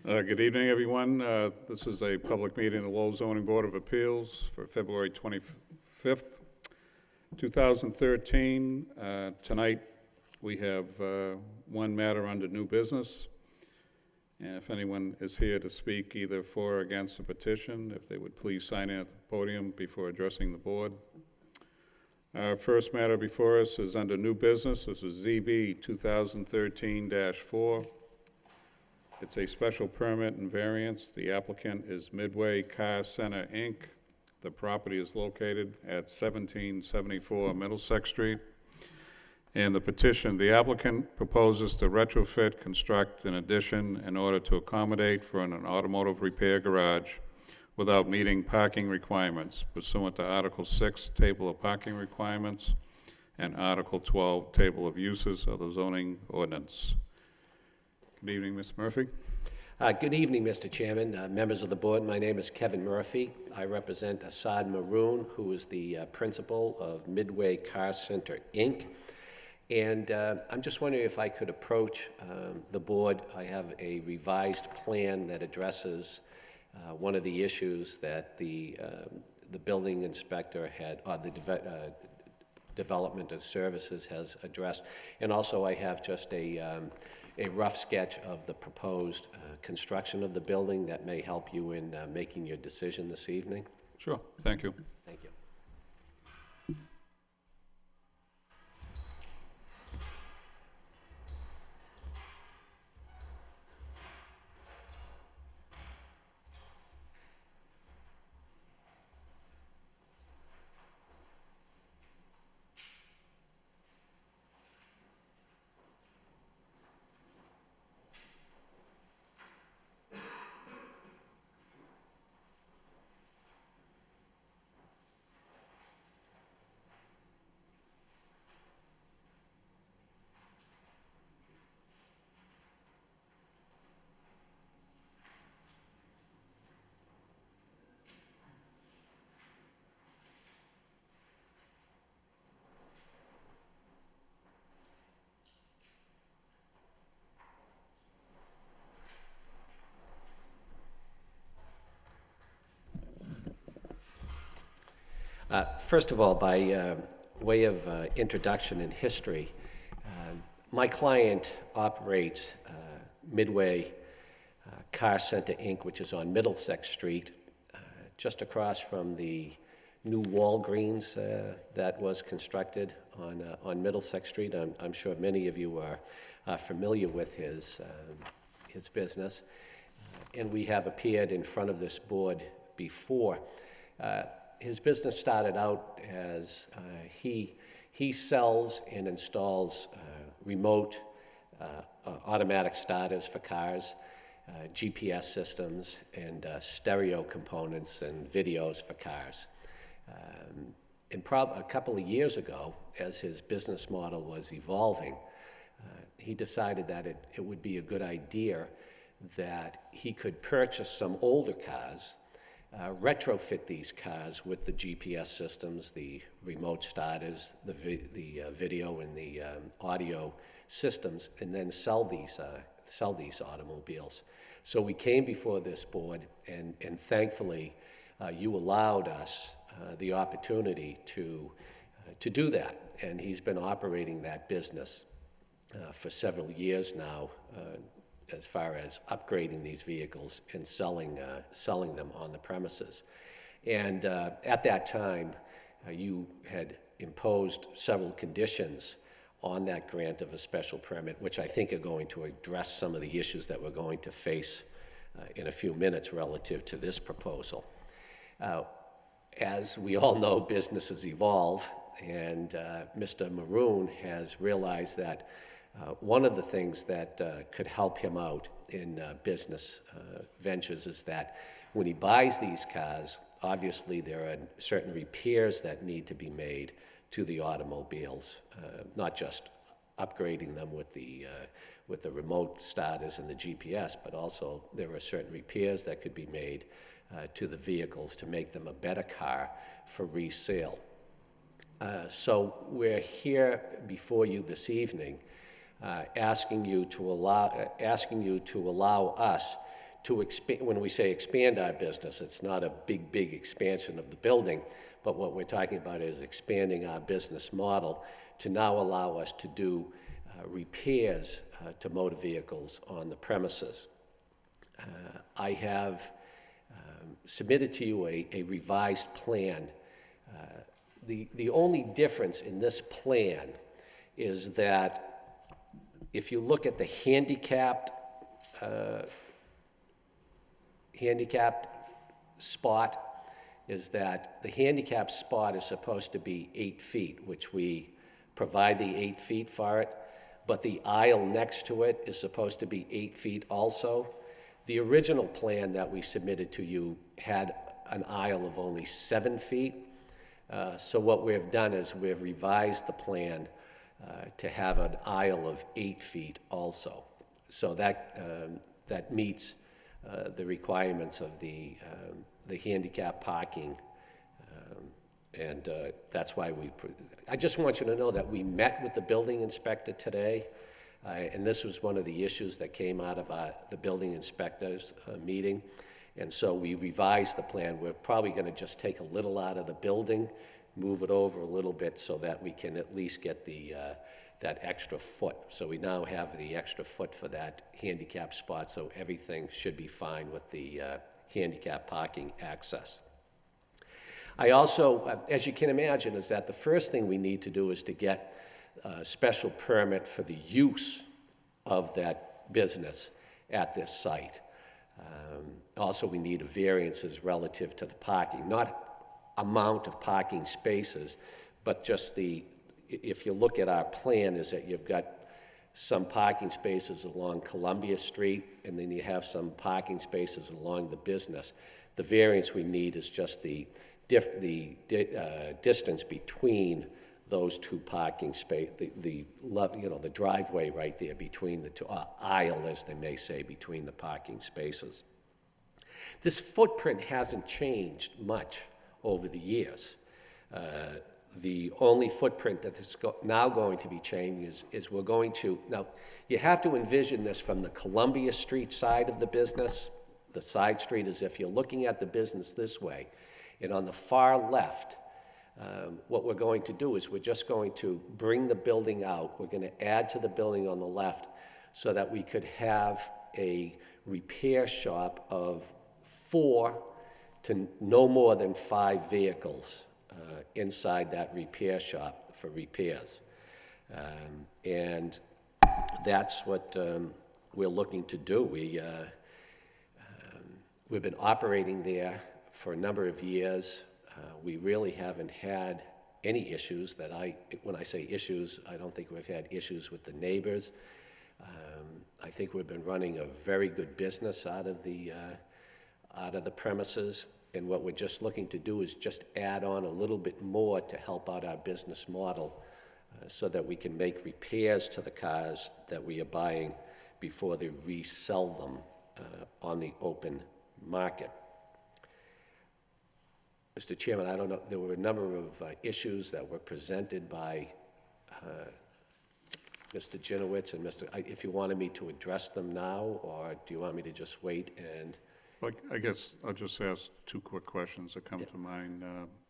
Good evening, everyone. This is a public meeting of the Lowell Zoning Board of Appeals for February 25th, 2013. Tonight, we have one matter under new business. And if anyone is here to speak either for or against the petition, if they would please sign in at the podium before addressing the board. Our first matter before us is under new business. This is ZB 2013-4. It's a special permit and variance. The applicant is Midway Car Center, Inc. The property is located at 1774 Middlesex Street. And the petition, the applicant proposes to retrofit, construct an addition in order to accommodate for an automotive repair garage without meeting parking requirements pursuant to Article 6, Table of Parking Requirements, and Article 12, Table of Uses of the zoning ordinance. Good evening, Ms. Murphy. Good evening, Mr. Chairman, members of the board. My name is Kevin Murphy. I represent Assad Maroon, who is the principal of Midway Car Center, Inc. And I'm just wondering if I could approach the board. I have a revised plan that addresses one of the issues that the building inspector had, or the Development of Services has addressed. And also I have just a rough sketch of the proposed construction of the building that may help you in making your decision this evening. Sure, thank you. Thank you. First of all, by way of introduction and history, my client operates Midway Car Center, Inc., which is on Middlesex Street, just across from the new Walgreens that was constructed on Middlesex Street. I'm sure many of you are familiar with his business, and we have appeared in front of this board before. His business started out as he sells and installs remote automatic starters for cars, GPS systems, and stereo components and videos for cars. And a couple of years ago, as his business model was evolving, he decided that it would be a good idea that he could purchase some older cars, retrofit these cars with the GPS systems, the remote starters, the video and the audio systems, and then sell these automobiles. So we came before this board, and thankfully you allowed us the opportunity to do that. And he's been operating that business for several years now, as far as upgrading these vehicles and selling them on the premises. And at that time, you had imposed several conditions on that grant of a special permit, which I think are going to address some of the issues that we're going to face in a few minutes relative to this proposal. As we all know, businesses evolve, and Mr. Maroon has realized that one of the things that could help him out in business ventures is that when he buys these cars, obviously there are certain repairs that need to be made to the automobiles, not just upgrading them with the remote starters and the GPS, but also there are certain repairs that could be made to the vehicles to make them a better car for resale. So we're here before you this evening asking you to allow us to expand, when we say expand our business, it's not a big expansion of the building, but what we're talking about is expanding our business model to now allow us to do repairs to motor vehicles on the premises. I have submitted to you a revised plan. The only difference in this plan is that if you look at the handicapped spot, is that the handicapped spot is supposed to be 8 feet, which we provide the 8 feet for it, but the aisle next to it is supposed to be 8 feet also. The original plan that we submitted to you had an aisle of only 7 feet. So what we've done is we've revised the plan to have an aisle of 8 feet also. So that meets the requirements of the handicap parking, and that's why I just want you to know that we met with the building inspector today, and this was one of the issues that came out of the building inspector's meeting, and so we revised the plan. We're probably going to just take a little out of the building, move it over a little bit so that we can at least get that extra foot. So we now have the extra foot for that handicap spot, so everything should be fine with the handicap parking access. I also, as you can imagine, is that the first thing we need to do is to get a special permit for the use of that business at this site. Also, we need variances relative to the parking, not amount of parking spaces, but just if you look at our plan, is that you've got some parking spaces along Columbia Street, and then you have some parking spaces along the business. The variance we need is just the distance between those two parking spaces, the driveway right there between the two, aisle, as they may say, between the parking spaces. This footprint hasn't changed much over the years. The only footprint that is now going to be changed is we're going to, now you have to envision this from the Columbia Street side of the business. The side street is if you're looking at the business this way, and on the far left, what we're going to do is we're just going to bring the building out. We're going to add to the building on the left so that we could have a repair shop of 4 to no more than 5 vehicles inside that repair shop for repairs. And that's what we're looking to do. We've been operating there for a number of years. We really haven't had any issues when I say issues, I don't think we've had issues with the neighbors. I think we've been running a very good business out of the premises, and what we're just looking to do is just add on a little bit more to help out our business model so that we can make repairs to the cars that we are buying before they resell them on the open market. Mr. Chairman, I don't know, there were a number of issues that were presented by Mr. Jinowitz and if you wanted me to address them now, or do you want me to just wait and... Well, I guess I'll just ask 2 quick questions that come to mind.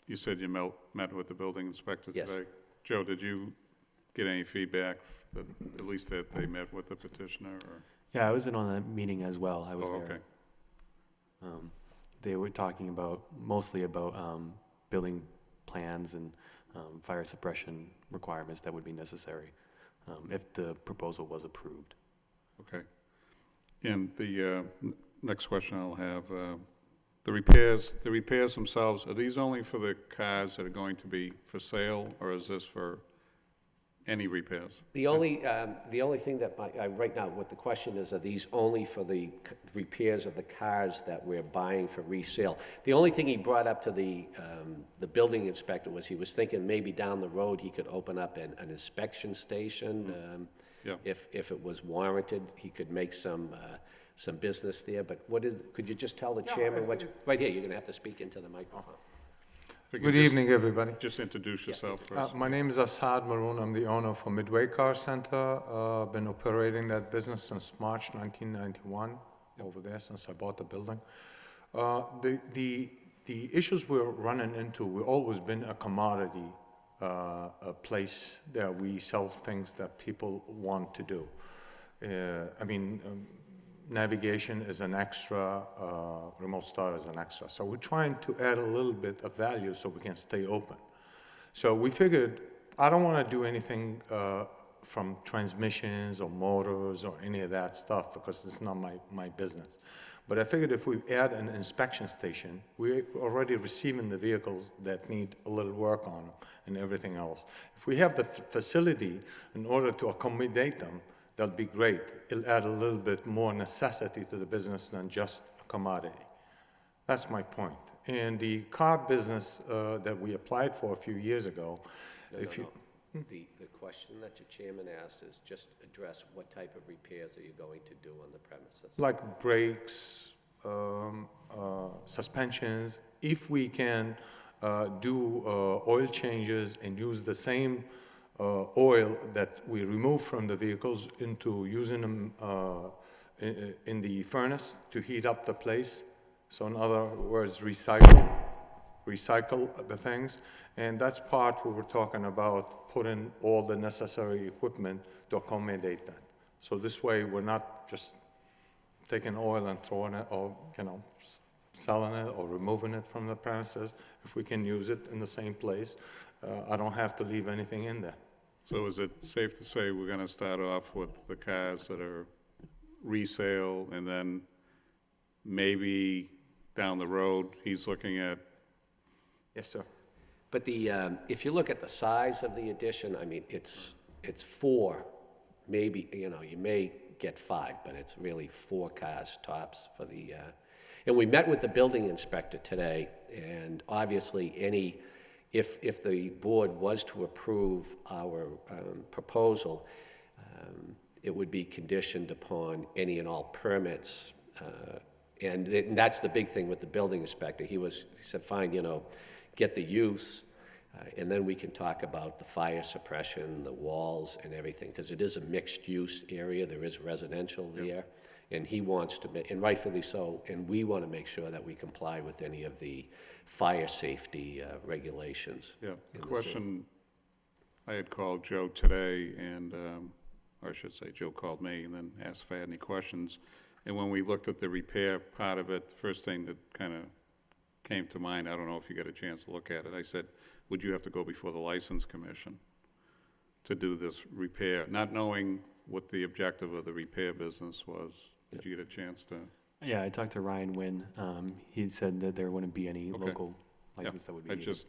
You said you met with the building inspector today. Yes. Joe, did you get any feedback that at least that they met with the petitioner? Or? Yeah, I was in on that meeting as well. I was there. Okay. They were talking mostly about building plans and fire suppression requirements that would be necessary if the proposal was approved. Okay. And the next question I'll have, the repairs themselves, are these only for the cars that are going to be for sale, or is this for any repairs? The only thing that right now, what the question is, are these only for the repairs of the cars that we're buying for resale? The only thing he brought up to the building inspector was he was thinking maybe down the road he could open up an inspection station. If it was warranted, he could make some business there. But could you just tell the chairman what, right here, you're going to have to speak into the microphone. Good evening, everybody. Just introduce yourself first. My name is Asad Maroon. I'm the owner for Midway Car Center. Been operating that business since March 1991. over there since I bought the building. The issues we're running into, we've always been a commodity a place that we sell things that people want to do. Navigation is an extra, remote start is an extra. So we're trying to add a little bit of value so we can stay open. So we figured, I don't want to do anything from transmissions or motors or any of that stuff because it's not my business. But I figured if we add an inspection station, we're already receiving the vehicles that need a little work on them and everything else. If we have the facility in order to accommodate them, that'll be great. It'll add a little bit more necessity to the business than just a commodity. That's my point. And the car business that we applied for a few years ago, The question that your chairman asked is just address what type of repairs are you going to do on the premises? like brakes, suspensions, if we can do oil changes and use the same oil that we remove from the vehicles into using them in the furnace to heat up the place. So in other words, recycle the things. And that's part where we're talking about putting all the necessary equipment to accommodate that. So this way, we're not just taking oil and throwing it, or, selling it or removing it from the premises. If we can use it in the same place, I don't have to leave anything in there. So is it safe to say we're gonna start off with the cars that are resale, and then maybe down the road, he's looking at? Yes, sir. But if you look at the size of the addition, it's 4, maybe, you may get 5, but it's really 4 cars tops for the, and we met with the building inspector today, and obviously if the board was to approve our proposal, it would be conditioned upon any and all permits, and that's the big thing with the building inspector. He said, fine, get the use, and then we can talk about the fire suppression, the walls and everything, because it is a mixed-use area. There is residential there, and he wants to, and rightfully so, and we want to make sure that we comply with any of the fire safety regulations. Yeah, the question, I had called Joe today, and, or I should say, Joe called me and then asked if I had any questions. And when we looked at the repair part of it, the first thing that kind of came to mind, I don't know if you got a chance to look at it, I said, would you have to go before the License Commission to do this repair? Not knowing what the objective of the repair business was. Did you get a chance to? Yeah, I talked to Ryan Wynn. He said that there wouldn't be any Okay. local license that would be I needed.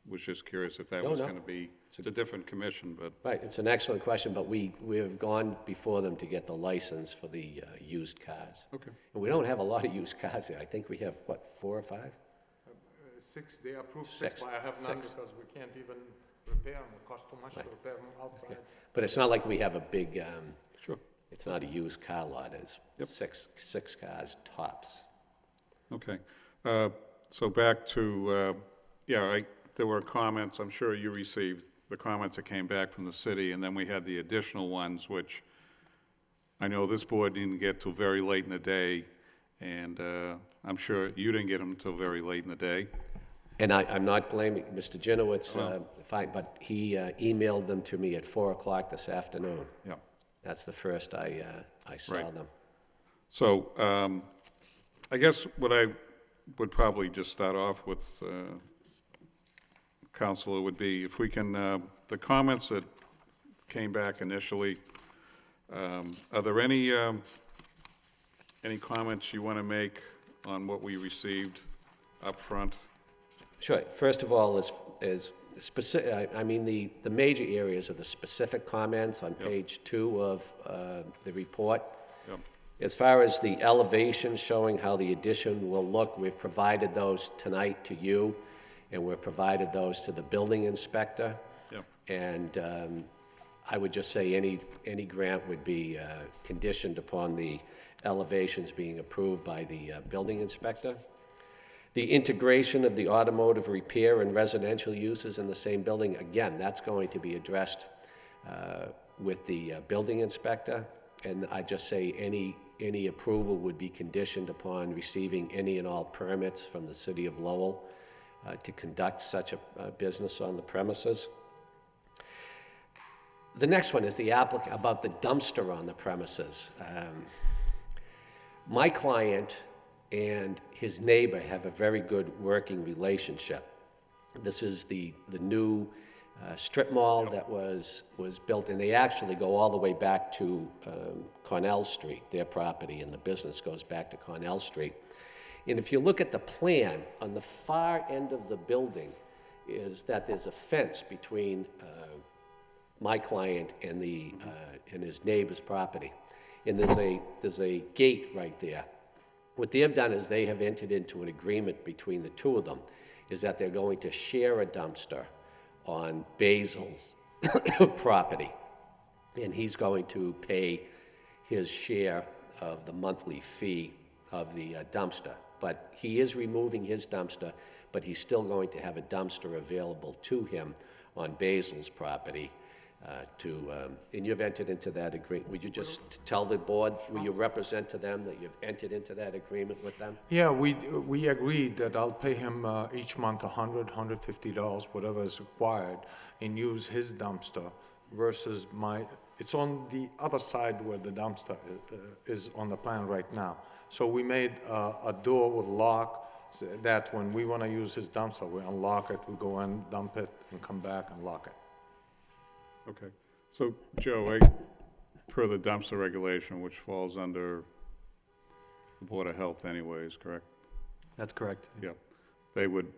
was just curious if that No, was no. going to be, it's a different commission, but, Right, it's an excellent question, but we have gone before them to get the license for the used cars. okay. And we don't have a lot of used cars there. I think we have, 4 or 5? 6, they approved 6, but I have none 6. because we can't even repair them. It costs too much to repair them outside. But it's not like we have a big, Sure. it's not a used car lot. It's Yep. six cars tops. Okay. So back to, there were comments, I'm sure you received the comments that came back from the city, and then we had the additional ones, which I know this board didn't get till very late in the day, and I'm sure you didn't get them till very late in the day. And I'm not blaming Mr. Jinowitz, Oh. fine, but he emailed them to me at 4 o'clock this afternoon. Yeah. That's the first I saw Right. them. So I guess what I would probably just start off with, Counselor, would be if we can, the comments that came back initially, are there any comments you want to make on what we received up front? Sure. First of all, is specific, the major areas are the specific comments on page 2 of the report. Yep. As far as the elevation showing how the addition will look, we've provided those tonight to you, and we've provided those to the building inspector. Yep. And I would just say any grant would be conditioned upon the elevations being approved by the building inspector. The integration of the automotive repair and residential uses in the same building, again, that's going to be addressed with the building inspector. And I just say any approval would be conditioned upon receiving any and all permits from the city of Lowell to conduct such a business on the premises. The next one is the applicant about the dumpster on the premises. My client and his neighbor have a very good working relationship. This is the new strip mall that was built, and they actually go all the way back to Cornell Street, their property, and the business goes back to Cornell Street. And if you look at the plan, on the far end of the building is that there's a fence between my client and his neighbor's property. And there's a gate right there. What they have done is they have entered into an agreement between the two of them, is that they're going to share a dumpster on Basil's property. And he's going to pay his share of the monthly fee of the dumpster. But he is removing his dumpster, but he's still going to have a dumpster available to him on Basil's property. And you've entered into that agreement. Would you just tell the board, will you represent to them that you've entered into that agreement with them? Yeah, we agreed that I'll pay him each month $100, $150, whatever is required, and use his dumpster versus it's on the other side where the dumpster is on the plan right now. So we made a door with lock so that when we want to use his dumpster, we unlock it, we go in, dump it, and come back and lock it. Okay. So, Joe, per the dumpster regulation, which falls under the Board of Health anyways, correct? That's correct. Yeah. They would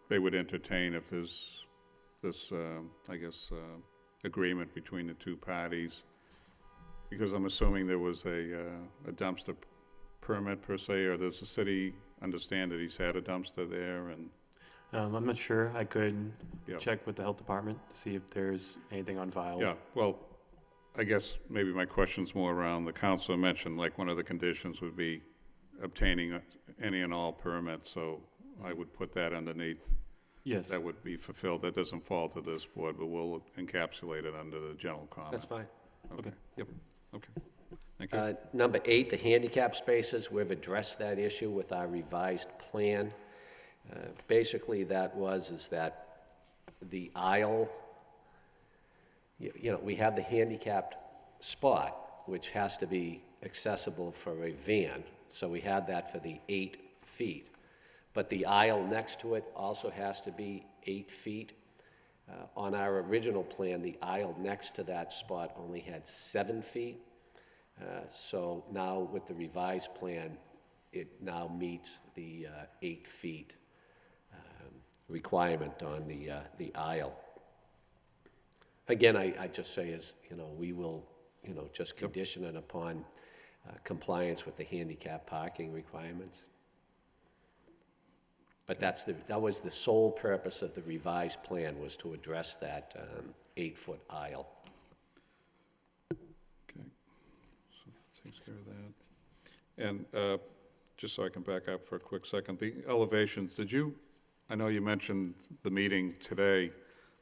entertain if there's this, agreement between the two parties, because I'm assuming there was a dumpster permit per se, or does the city understand that he's had a dumpster there? And I'm not sure. I could Yeah. check with the health department to see if there's anything on file. Yeah, well, I guess maybe my question's more around, the councilor mentioned, like, one of the conditions would be obtaining any and all permits, so I would put that underneath. Yes. That would be fulfilled. That doesn't fall to this board, but we'll encapsulate it under the general comment. That's fine. Okay, yep, okay. Thank you. Number 8, the handicap spaces, we've addressed that issue with our revised plan. Basically, is that the aisle, we have the handicapped spot, which has to be accessible for a van, so we had that for the 8 feet. But the aisle next to it also has to be 8 feet. On our original plan, the aisle next to that spot only had 7 feet. So now with the revised plan, it now meets the 8 feet requirement on the aisle. Again, I just say we will, just condition it upon compliance with the handicap parking requirements. But that was the sole purpose of the revised plan, was to address that 8-foot aisle. Okay, so that takes care of that. And just so I can back up for a quick second, the elevations, I know you mentioned the meeting today,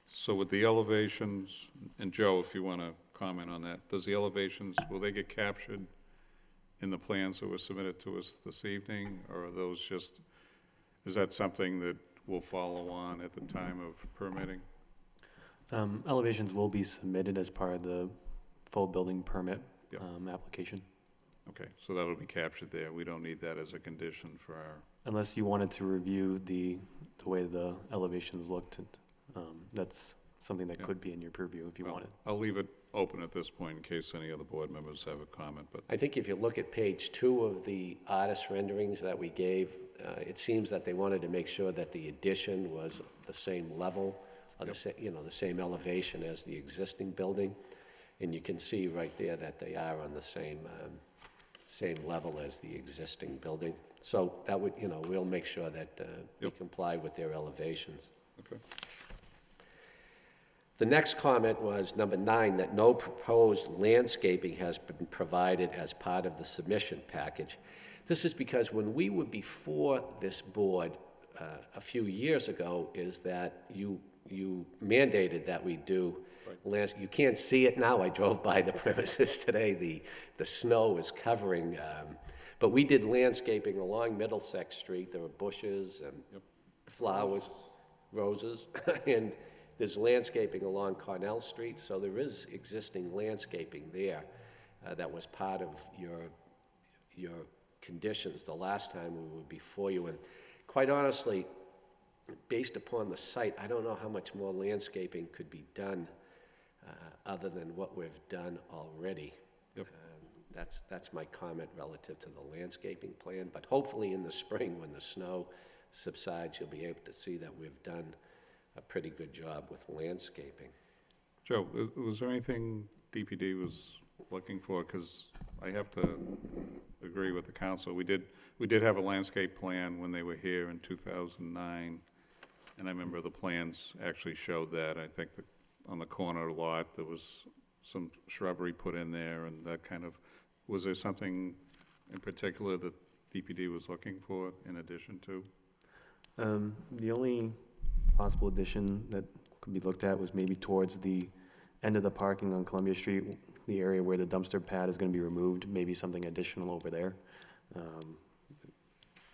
so with the elevations, and Joe, if you want to comment on that, will they get captured in the plans that were submitted to us this evening, or are those just, is that something that will follow on at the time of permitting? Elevations will be submitted as part of the full building permit Yep. Application. Okay, so that'll be captured there. We don't need that as a condition for our, Unless you wanted to review the way the elevations looked, that's something that Yeah. could be in your purview if you well, wanted. I'll leave it open at this point in case any other board members have a comment, but, I think if you look at page 2 of the artist renderings that we gave, it seems that they wanted to make sure that the addition was the same level, or the same elevation as the existing building. And you can see right there that they are on the same level as the existing building. So that would, we'll make sure that we Yep. comply with their elevations. okay. The next comment was number 9, that no proposed landscaping has been provided as part of the submission package. This is because when we were before this board a few years ago, is that you mandated that we do You can't see it now. I drove by the premises today. The snow is covering, but we did landscaping along Middlesex Street. There were bushes and flowers, roses, and there's landscaping along Cornell Street, so there is existing landscaping there that was part of your conditions the last time we were before you. And quite honestly, based upon the site, I don't know how much more landscaping could be done other than what we've done already. Yep. That's my comment relative to the landscaping plan, but hopefully in the spring, when the snow subsides, you'll be able to see that we've done a pretty good job with landscaping. Joe, was there anything DPD was looking for? Because I have to agree with the council. We did have a landscape plan when they were here in 2009, and I remember the plans actually showed that. I think that on the corner lot, there was some shrubbery put in there, and that kind of, was there something in particular that DPD was looking for in addition to? The only possible addition that could be looked at was maybe towards the end of the parking on Columbia Street, the area where the dumpster pad is going to be removed, maybe something additional over there.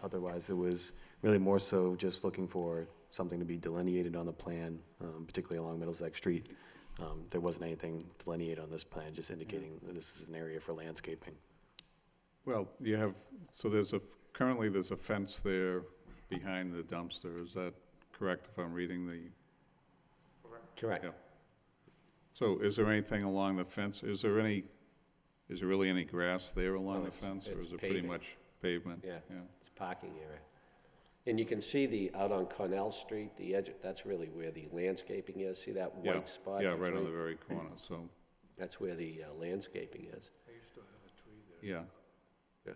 Otherwise, it was really more so just looking for something to be delineated on the plan, particularly along Middlesex Street. There wasn't anything delineated on this plan, just indicating that this is an area for landscaping. Well, you have, so currently there's a fence there behind the dumpster. Is that correct if I'm reading the? Correct. Yeah. So is there anything along the fence? Is there really any grass there along No, the fence? Or it's is it pretty paving. much pavement? Yeah, it's parking area. And you can see out on Cornell Street, the edge, that's really where the landscaping is. See that Yeah, white spot? yeah, right on the very corner, so, That's where the landscaping is. yeah. Yeah.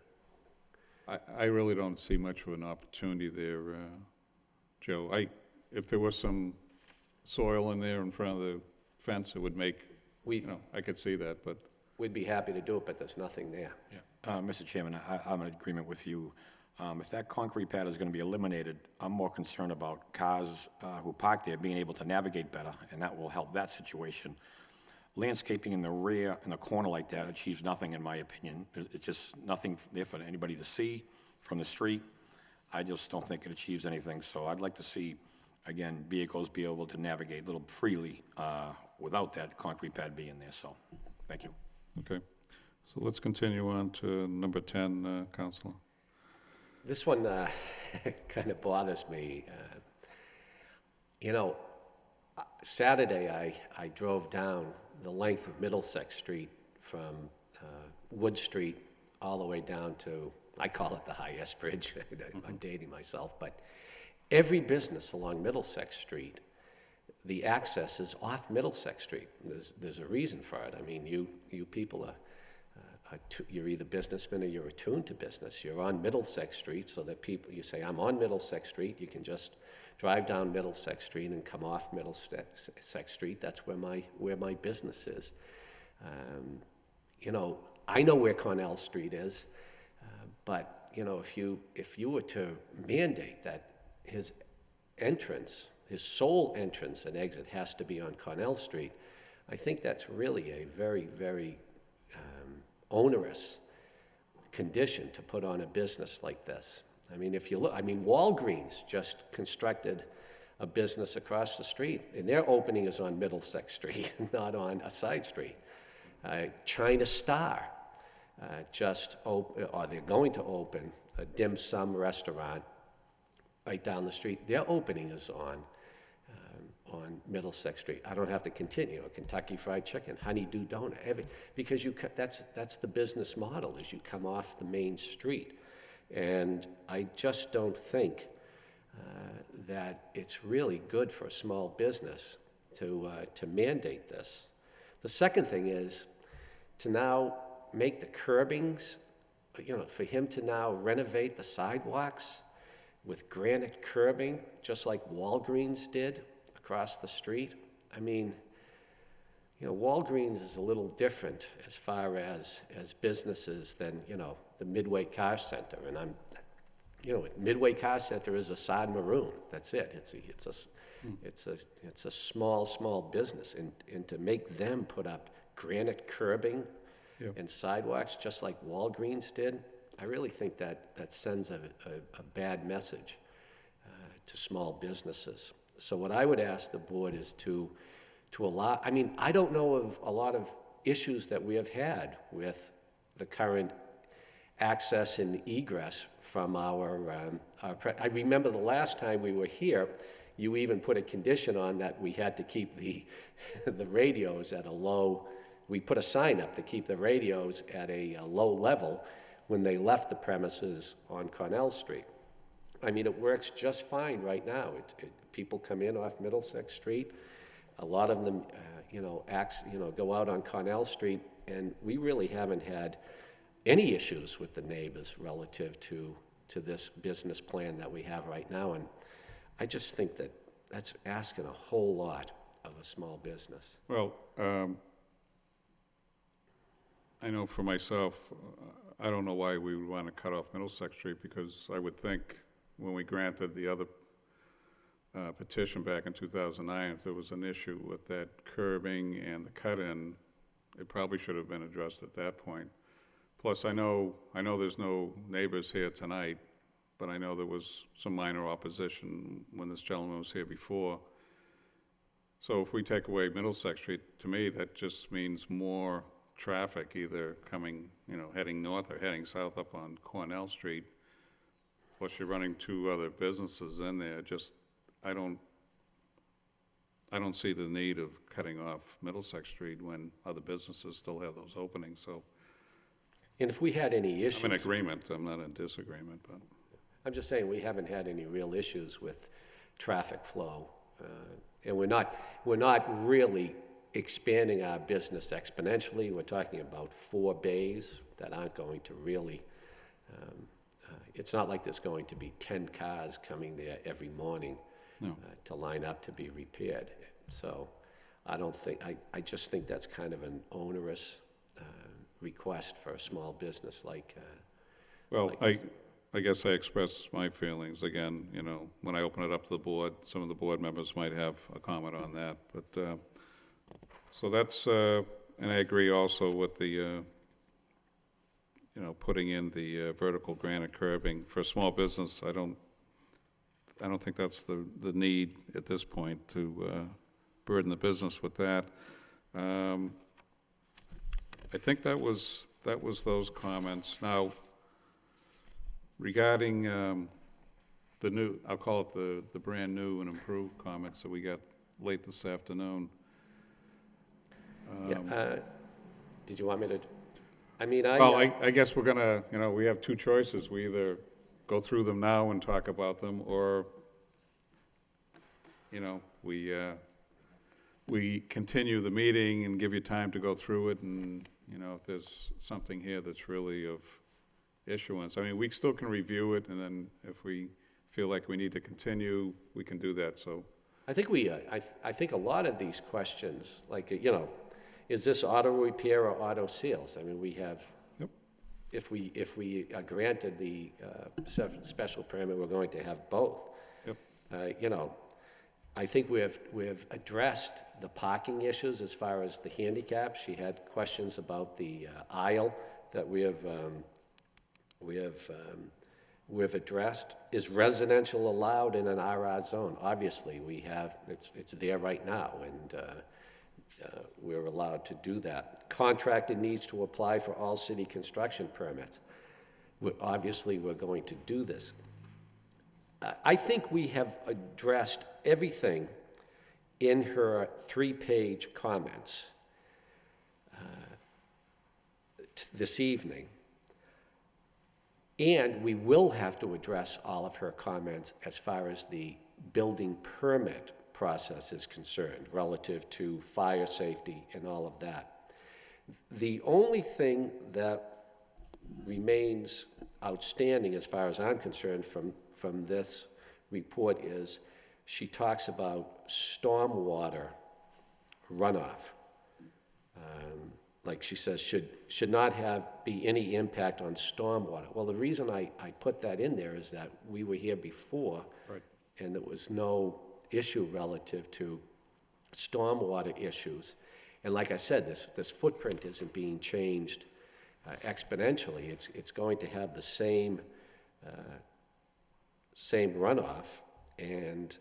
I really don't see much of an opportunity there, Joe. If there was some soil in there in front of the fence, it would make, I could see that, but. We'd be happy to do it, but there's nothing there. Mr. Chairman, I'm in agreement with you. If that concrete pad is going to be eliminated, I'm more concerned about cars who park there being able to navigate better, and that will help that situation. Landscaping in the rear, in a corner like that, achieves nothing, in my opinion. It's just nothing there for anybody to see from the street. I just don't think it achieves anything, so I'd like to see, again, vehicles be able to navigate a little freely without that concrete pad being there, so, thank you. Okay, so let's continue on to number 10, Counselor. This one kind of bothers me. Saturday I drove down the length of Middlesex Street from Wood Street all the way down to, I call it the High-S Bridge. I'm dating myself, but every business along Middlesex Street, the access is off Middlesex Street. There's a reason for it. I mean, you people are, you're either businessmen or you're attuned to business. You're on Middlesex Street, so that you say, I'm on Middlesex Street, you can just drive down Middlesex Street and come off Middlesex Street. That's where my business is. I know where Cornell Street is, but if you were to mandate that his sole entrance and exit has to be on Cornell Street, I think that's really a very, very onerous condition to put on a business like this. I mean, if you look, Walgreens just constructed a business across the street, and their opening is on Middlesex Street, not on a side street. China Star they're going to open a dim sum restaurant right down the street. Their opening is on Middlesex Street. I don't have to continue. A Kentucky Fried Chicken, Honeydew Donut, because that's the business model, is you come off the main street. And I just don't think that it's really good for a small business to mandate this. The second thing is to now make the curbings, for him to now renovate the sidewalks with granite curbing, just like Walgreens did across the street. I mean, Walgreens is a little different as far as businesses than, the Midway Car Center. And you know, Midway Car Center is a sod maroon, that's it. It's a small business, and to make them put up granite curbing Yep. and sidewalks, just like Walgreens did, I really think that sends a bad message to small businesses. So what I would ask the board is to allow, I mean, I don't know of a lot of issues that we have had with the current access and egress from I remember the last time we were here, you even put a condition on that we had to keep the radios at a low, we put a sign up to keep the radios at a low level when they left the premises on Cornell Street. I mean, it works just fine right now. People come in off Middlesex Street. A lot of them, go out on Cornell Street, and we really haven't had any issues with the neighbors relative to this business plan that we have right now. And I just think that's asking a whole lot of a small business. Well, I know for myself, I don't know why we would want to cut off Middlesex Street, because I would think when we granted the other petition back in 2009, if there was an issue with that curbing and the cut-in, it probably should have been addressed at that point. Plus, I know there's no neighbors here tonight, but I know there was some minor opposition when this gentleman was here before. So if we take away Middlesex Street, to me, that just means more traffic, either coming, heading north or heading south up on Cornell Street. Plus, you're running two other businesses in there. I don't see the need of cutting off Middlesex Street when other businesses still have those openings. So And if we had any issues... I'm in agreement. I'm not in disagreement, but... I'm just saying, we haven't had any real issues with traffic flow. And we're not really expanding our business exponentially. We're talking about 4 bays that aren't going to really... it's not like there's going to be 10 cars coming there every morning to line up to be repaired. So I just think that's kind of an onerous request for a small business like... Well, I guess I express my feelings again, when I open it up to the board. Some of the board members might have a comment on that, but, so that's, and I agree also with the, putting in the vertical granite curbing. For a small business, I don't think that's the need at this point to burden the business with that. I think that was those comments. Now, regarding the new, I'll call it the brand new and improved comments that we got late this afternoon. Did you want me to? Well, I guess we're gonna, we have two choices. We either go through them now and talk about them, or, we continue the meeting and give you time to go through it, and, if there's something here that's really of issuance. We still can review it, and then if we feel like we need to continue, we can do that, so. I think I think a lot of these questions, like, is this auto repair or auto sales? We have, Yep. if we are granted the special permit, we're going to have both. Yep. I think we've addressed the parking issues as far as the handicap. She had questions about the aisle that we've addressed. Is residential allowed in an RR zone? Obviously, it's there right now, and we're allowed to do that. Contractor needs to apply for all city construction permits. Obviously, we're going to do this. I think we have addressed everything in her 3-page comments this evening. And we will have to address all of her comments as far as the building permit process is concerned, relative to fire safety and all of that. The only thing that remains outstanding, as far as I'm concerned, from this report is she talks about stormwater runoff. like she says, should not be any impact on stormwater. Well, the reason I put that in there is that we were here before, Right. and there was no issue relative to stormwater issues. And like I said, this footprint isn't being changed exponentially. It's going to have the same runoff, and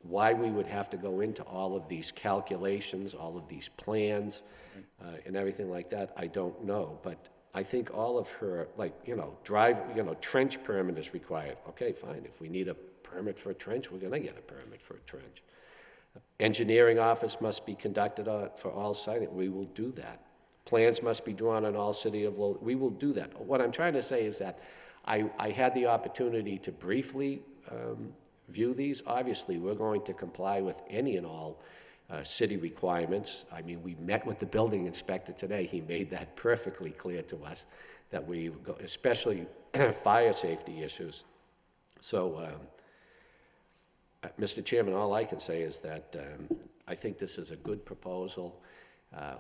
why we would have to go into all of these calculations, all of these plans, and everything like that, I don't know. But I think all of her, like, trench permit is required. Okay, fine, if we need a permit for a trench, we're gonna get a permit for a trench. Engineering office must be conducted for all siting, we will do that. Plans must be drawn on all city of Lowell, we will do that. What I'm trying to say is that I had the opportunity to briefly view these. Obviously, we're going to comply with any and all city requirements. I mean, we met with the building inspector today. He made that perfectly clear to us, that we go, especially fire safety issues. So, Mr. Chairman, all I can say is that I think this is a good proposal.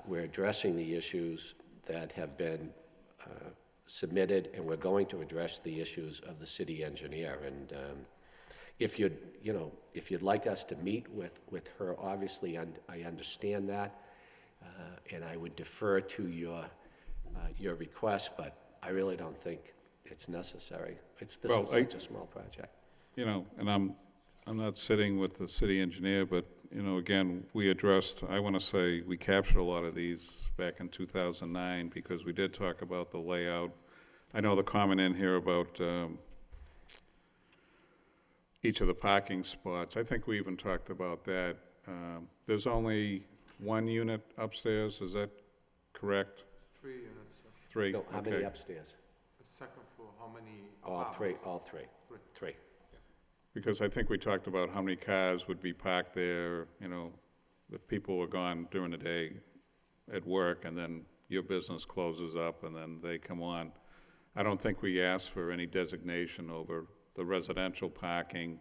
We're addressing the issues that have been submitted, and we're going to address the issues of the city engineer. And if you'd like us to meet with her, obviously, I understand that, and I would defer to your request, but I really don't think it's necessary. This is such a small project. And I'm not sitting with the city engineer, but, again, I want to say, we captured a lot of these back in 2009, because we did talk about the layout. I know the comment in here about each of the parking spots. I think we even talked about that. There's only one unit upstairs, is that correct? 3 units, sir. 3, No, how many okay. upstairs? The second floor, how many? All three. Three. Because I think we talked about how many cars would be parked there, if people were gone during the day at work, and then your business closes up, and then they come on. I don't think we asked for any designation over the residential parking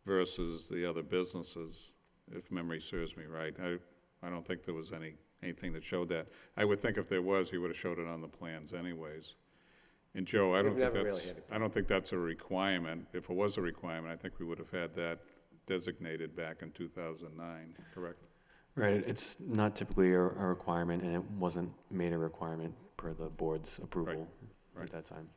versus the other businesses, if memory serves me right. I don't think there was anything that showed that. I would think if there was, he would have showed it on the plans anyways. And Joe, I don't think that's a requirement. If it was a requirement, I think we would have had that designated back in 2009, correct? Right, it's not typically a requirement, and it wasn't made a requirement per the board's approval at that time.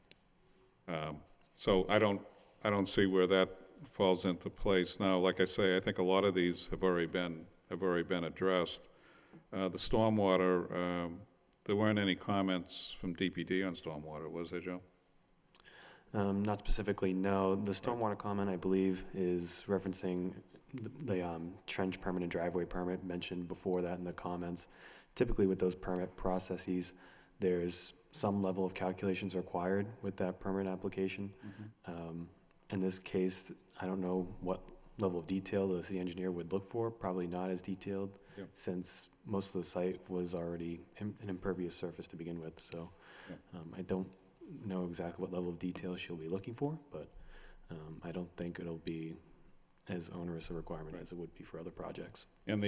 So I don't see where that falls into place. Now, like I say, I think a lot of these have already been addressed. The stormwater, there weren't any comments from DPD on stormwater, was there, Joe? Not specifically, no. The stormwater comment, I believe, is referencing the trench permit and driveway permit mentioned before that in the comments. Typically with those permit processes, there's some level of calculations required with that permit application. In this case, I don't know what level of detail the city engineer would look for, probably not as detailed, since most of the site was already an impervious surface to begin with. So I don't know exactly what level of detail she'll be looking for, but I don't think it'll be as onerous a requirement as it would be for other projects. And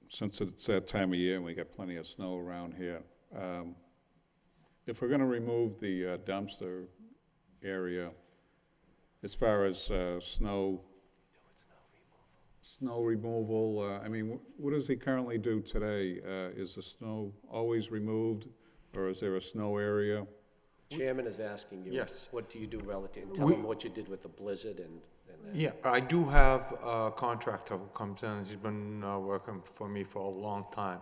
since it's that time of year and we got plenty of snow around here, if we're going to remove the dumpster area, as far as snow removal, I mean, what does he currently do today? Is the snow always removed, or is there a snow area? Chairman is asking you. Yes. What do you do relative? Tell him what you did with the blizzard and that. Yeah, I do have a contractor who comes in, he's been working for me for a long time.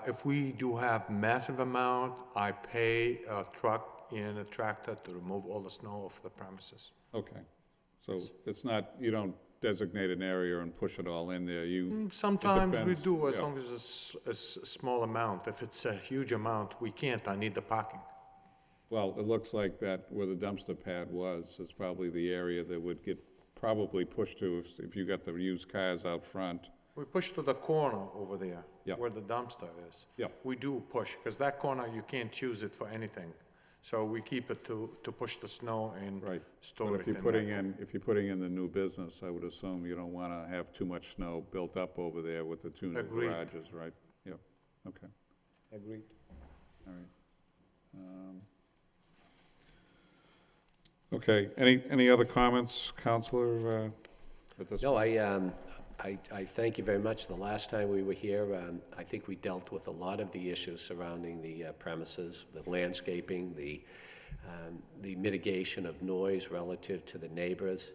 If we do have massive amount, I pay a truck and a tractor to remove all the snow off the premises. Okay, so it's not, you don't designate an area and push it all in there, Sometimes we depends, do, as yeah. long as it's a small amount. If it's a huge amount, we can't, I need the parking. Well, it looks like that where the dumpster pad was is probably the area that would get probably pushed to if you got the used cars out front. We push to the corner over there, Yep. where the dumpster is. Yep. We do push, because that corner, you can't use it for anything. So we keep it to push the snow and Right. store But it if you're in putting there. if you're putting in the new business, I would assume you don't want to have too much snow built up over there with the two new Agreed. garages, right? Yep, okay. Agreed. All right. Okay, any other comments, Counselor, at this? No, I thank you very much. The last time we were here, I think we dealt with a lot of the issues surrounding the premises, the landscaping, the mitigation of noise relative to the neighbors.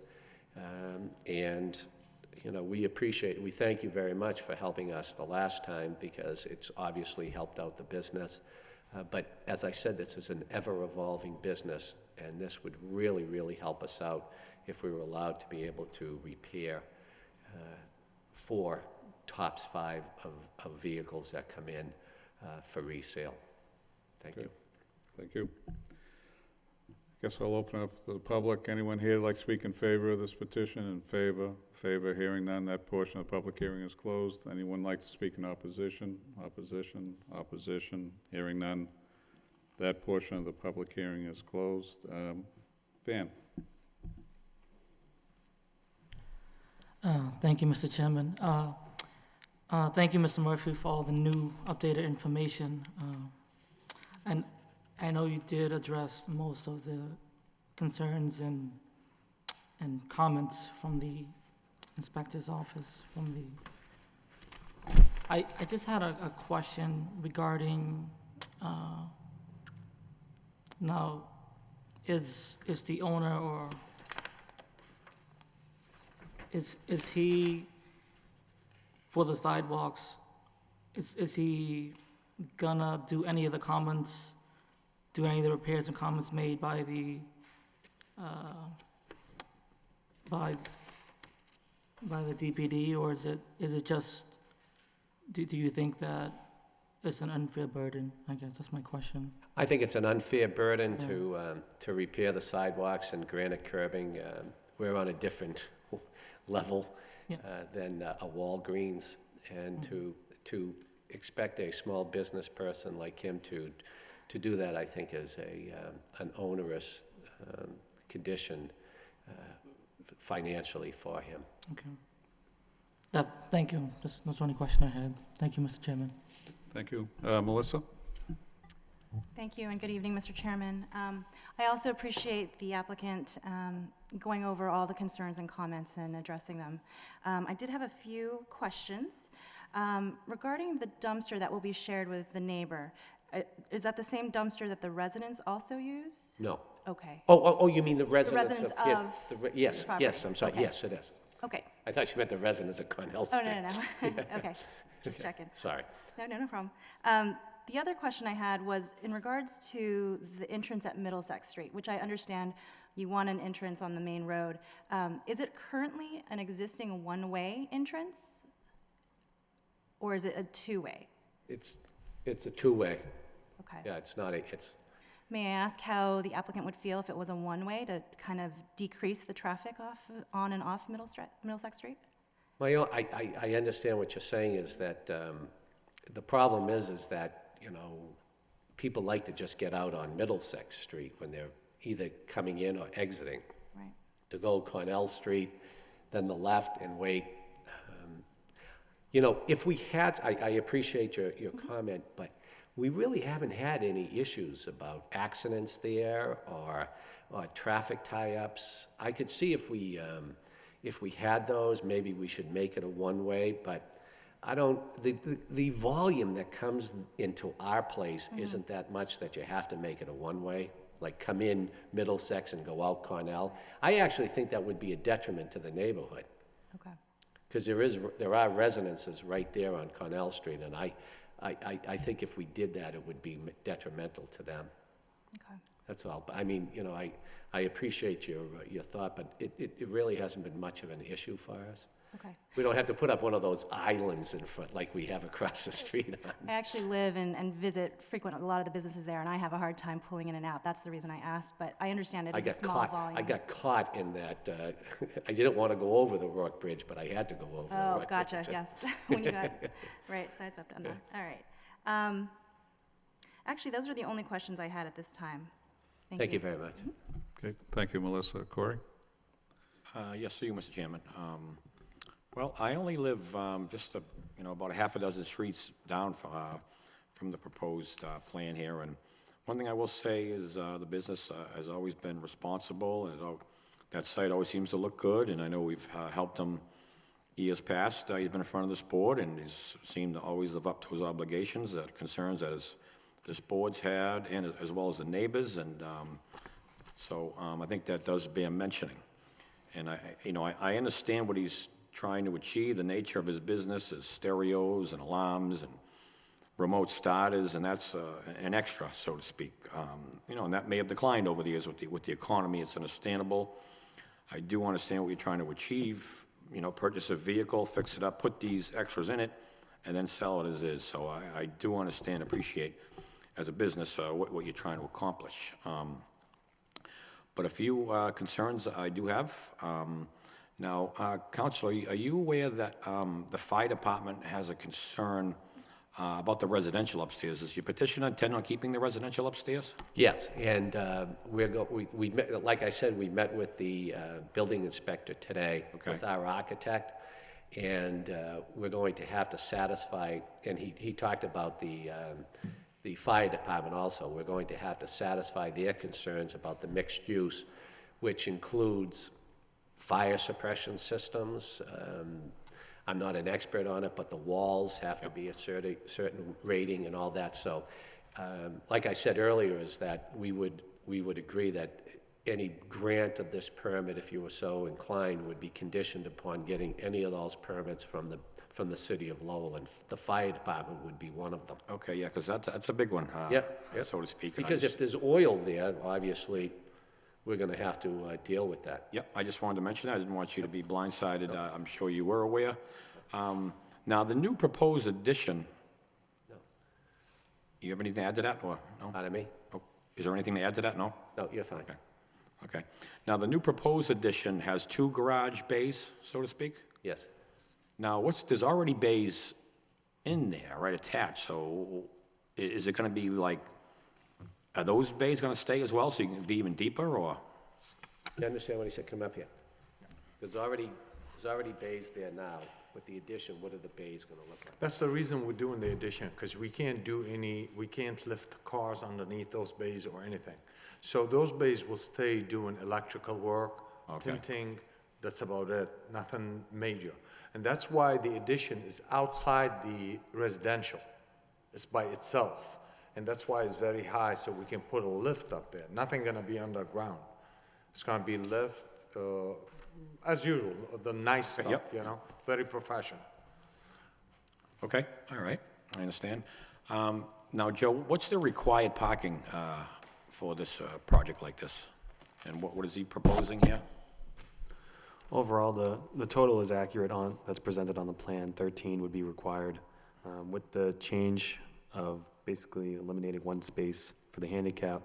And, you know, we thank you very much for helping us the last time, because it's obviously helped out the business. But as I said, this is an ever-evolving business, and this would really, really help us out if we were allowed to be able to repair 4, tops 5 of vehicles that come in for resale. Thank you. Thank you. Guess I'll open up to the public. Anyone here like to speak in favor of this petition? In favor? Favor, hearing none, that portion of the public hearing is closed. Anyone like to speak in opposition? Opposition, opposition, hearing none, that portion of the public hearing is closed. Van? Thank you, Mr. Chairman. Thank you, Mr. Murphy, for all the new updated information. And I know you did address most of the concerns and comments from the inspector's office, I just had a question regarding, now, is the owner, or is he, for the sidewalks, is he gonna do any of the comments, do any of the repairs and comments made by the, by the DPD, or is it just, do you think that it's an unfair burden? I guess that's my question. I think it's an unfair burden to repair the sidewalks and granite curbing. We're on a different level Yeah. than a Walgreens, and to expect a small business person like him to do that, I think, is an onerous condition financially for him. Okay. Thank you. That's the only question I had. Thank you, Mr. Chairman. Thank you. Melissa? Thank you, and good evening, Mr. Chairman. I also appreciate the applicant going over all the concerns and comments and addressing them. I did have a few questions. Regarding the dumpster that will be shared with the neighbor, is that the same dumpster that the residents also use? No. Okay, Oh, you mean the residents of... residents yes, of Yes, the property. yes, I'm sorry, Okay. yes, it is. okay. I thought you meant the residents of Cornell Oh, Street. no. Okay, just checking. Sorry. No problem. The other question I had was in regards to the entrance at Middlesex Street, which I understand you want an entrance on the main road. Is it currently an existing one-way entrance? Or is it a two-way? It's a two-way. Okay. Yeah, it's not it's... May I ask how the applicant would feel if it was a one-way to kind of decrease the traffic on and off Middlesex Street? Well, I understand what you're saying is that the problem is that, you know, people like to just get out on Middlesex Street when they're either coming in or exiting. Right. To go Cornell Street, then the left and wait. You know, if we had, I appreciate your comment, but we really haven't had any issues about accidents there or traffic tie-ups. I could see if we had those, maybe we should make it a one-way, but I don't, the volume that comes into our place isn't that much that you have to make it a one-way, like come in Middlesex and go out Cornell. I actually think that would be a detriment to the neighborhood, Okay. because there are residences right there on Cornell Street, and I think if we did that, it would be detrimental to them. Okay. That's all. But I mean, you know, I appreciate your thought, but it really hasn't been much of an issue for us. Okay. We don't have to put up one of those islands in front like we have across the street. I actually live and visit frequent a lot of the businesses there, and I have a hard time pulling in and out. That's the reason I asked, but I understand it is a small volume. I got caught in that. I didn't want to go over the Rock Bridge, but I had to go over the Rock Oh, Bridge. gotcha, yes, when you got, right, sideswept on that. All right. Actually, those are the only questions I had at this time. Thank you very much. Okay, thank you, Melissa. Corey? Yes, to you, Mr. Chairman. Well, I only live just about a half a dozen streets down from from the proposed plan here. And one thing I will say is the business has always been responsible, and that site always seems to look good, and I know we've helped him years past. He's been in front of this board, and he's seemed to always live up to his obligations, concerns that this board's had, and as well as the neighbors, and so I think that does bear mentioning. And I understand what he's trying to achieve. The nature of his business is stereos and alarms and remote starters, and that's an extra, so to speak. And that may have declined over the years with the economy. It's understandable. I do understand what you're trying to achieve. Purchase a vehicle, fix it up, put these extras in it, and then sell it as is. So I do understand, appreciate, as a business, what you're trying to accomplish. But a few concerns I do have. Now, Counselor, are you aware that the fire department has a concern about the residential upstairs? Is your petitioner intend on keeping the residential upstairs? Yes, and we met, like I said, we met with the building inspector today with our architect, and we're going to have to satisfy, and he talked about the fire department also. We're going to have to satisfy their concerns about the mixed use, which includes fire suppression systems. I'm not an expert on it, but the walls have to be a certain rating and all that. So, like I said earlier, is that we would agree that any grant of this permit, if you were so inclined, would be conditioned upon getting any of those permits from the city of Lowell, and the fire department would be one of them. Okay, yeah, because that's a big one, so to speak. And Because if there's oil there, obviously, we're going to have to deal with that. Yep, I just wanted to mention that. I didn't want you to be blindsided. I'm sure you were aware. Now, the new proposed addition, No. you have anything to add to that, or no? Pardon me? Oh, is there anything to add to that? No? No, you're fine. Okay. Now, the new proposed addition has 2 garage bays, so to speak? Yes. Now, there's already bays in there, right, attached, so is it going to be like, are those bays going to stay as well, so you can be even deeper, or? You understand what he said? Come up here. There's already bays there now. With the addition, what are the bays going to look like? That's the reason we're doing the addition, because we can't lift cars underneath those bays or anything. So those bays will stay doing electrical work, tinting, that's about it, nothing major. And that's why the addition is outside the residential. It's by itself. And that's why it's very high, so we can put a lift up there. Nothing gonna be underground. It's gonna be lift, as usual, the nice stuff, Yep. very professional. Okay, all right, I understand. Now, Joe, what's the required parking for this project like this? And what is he proposing here? Overall, the total is accurate that's presented on the plan. 13 would be required. With the change of basically eliminating 1 space for the handicap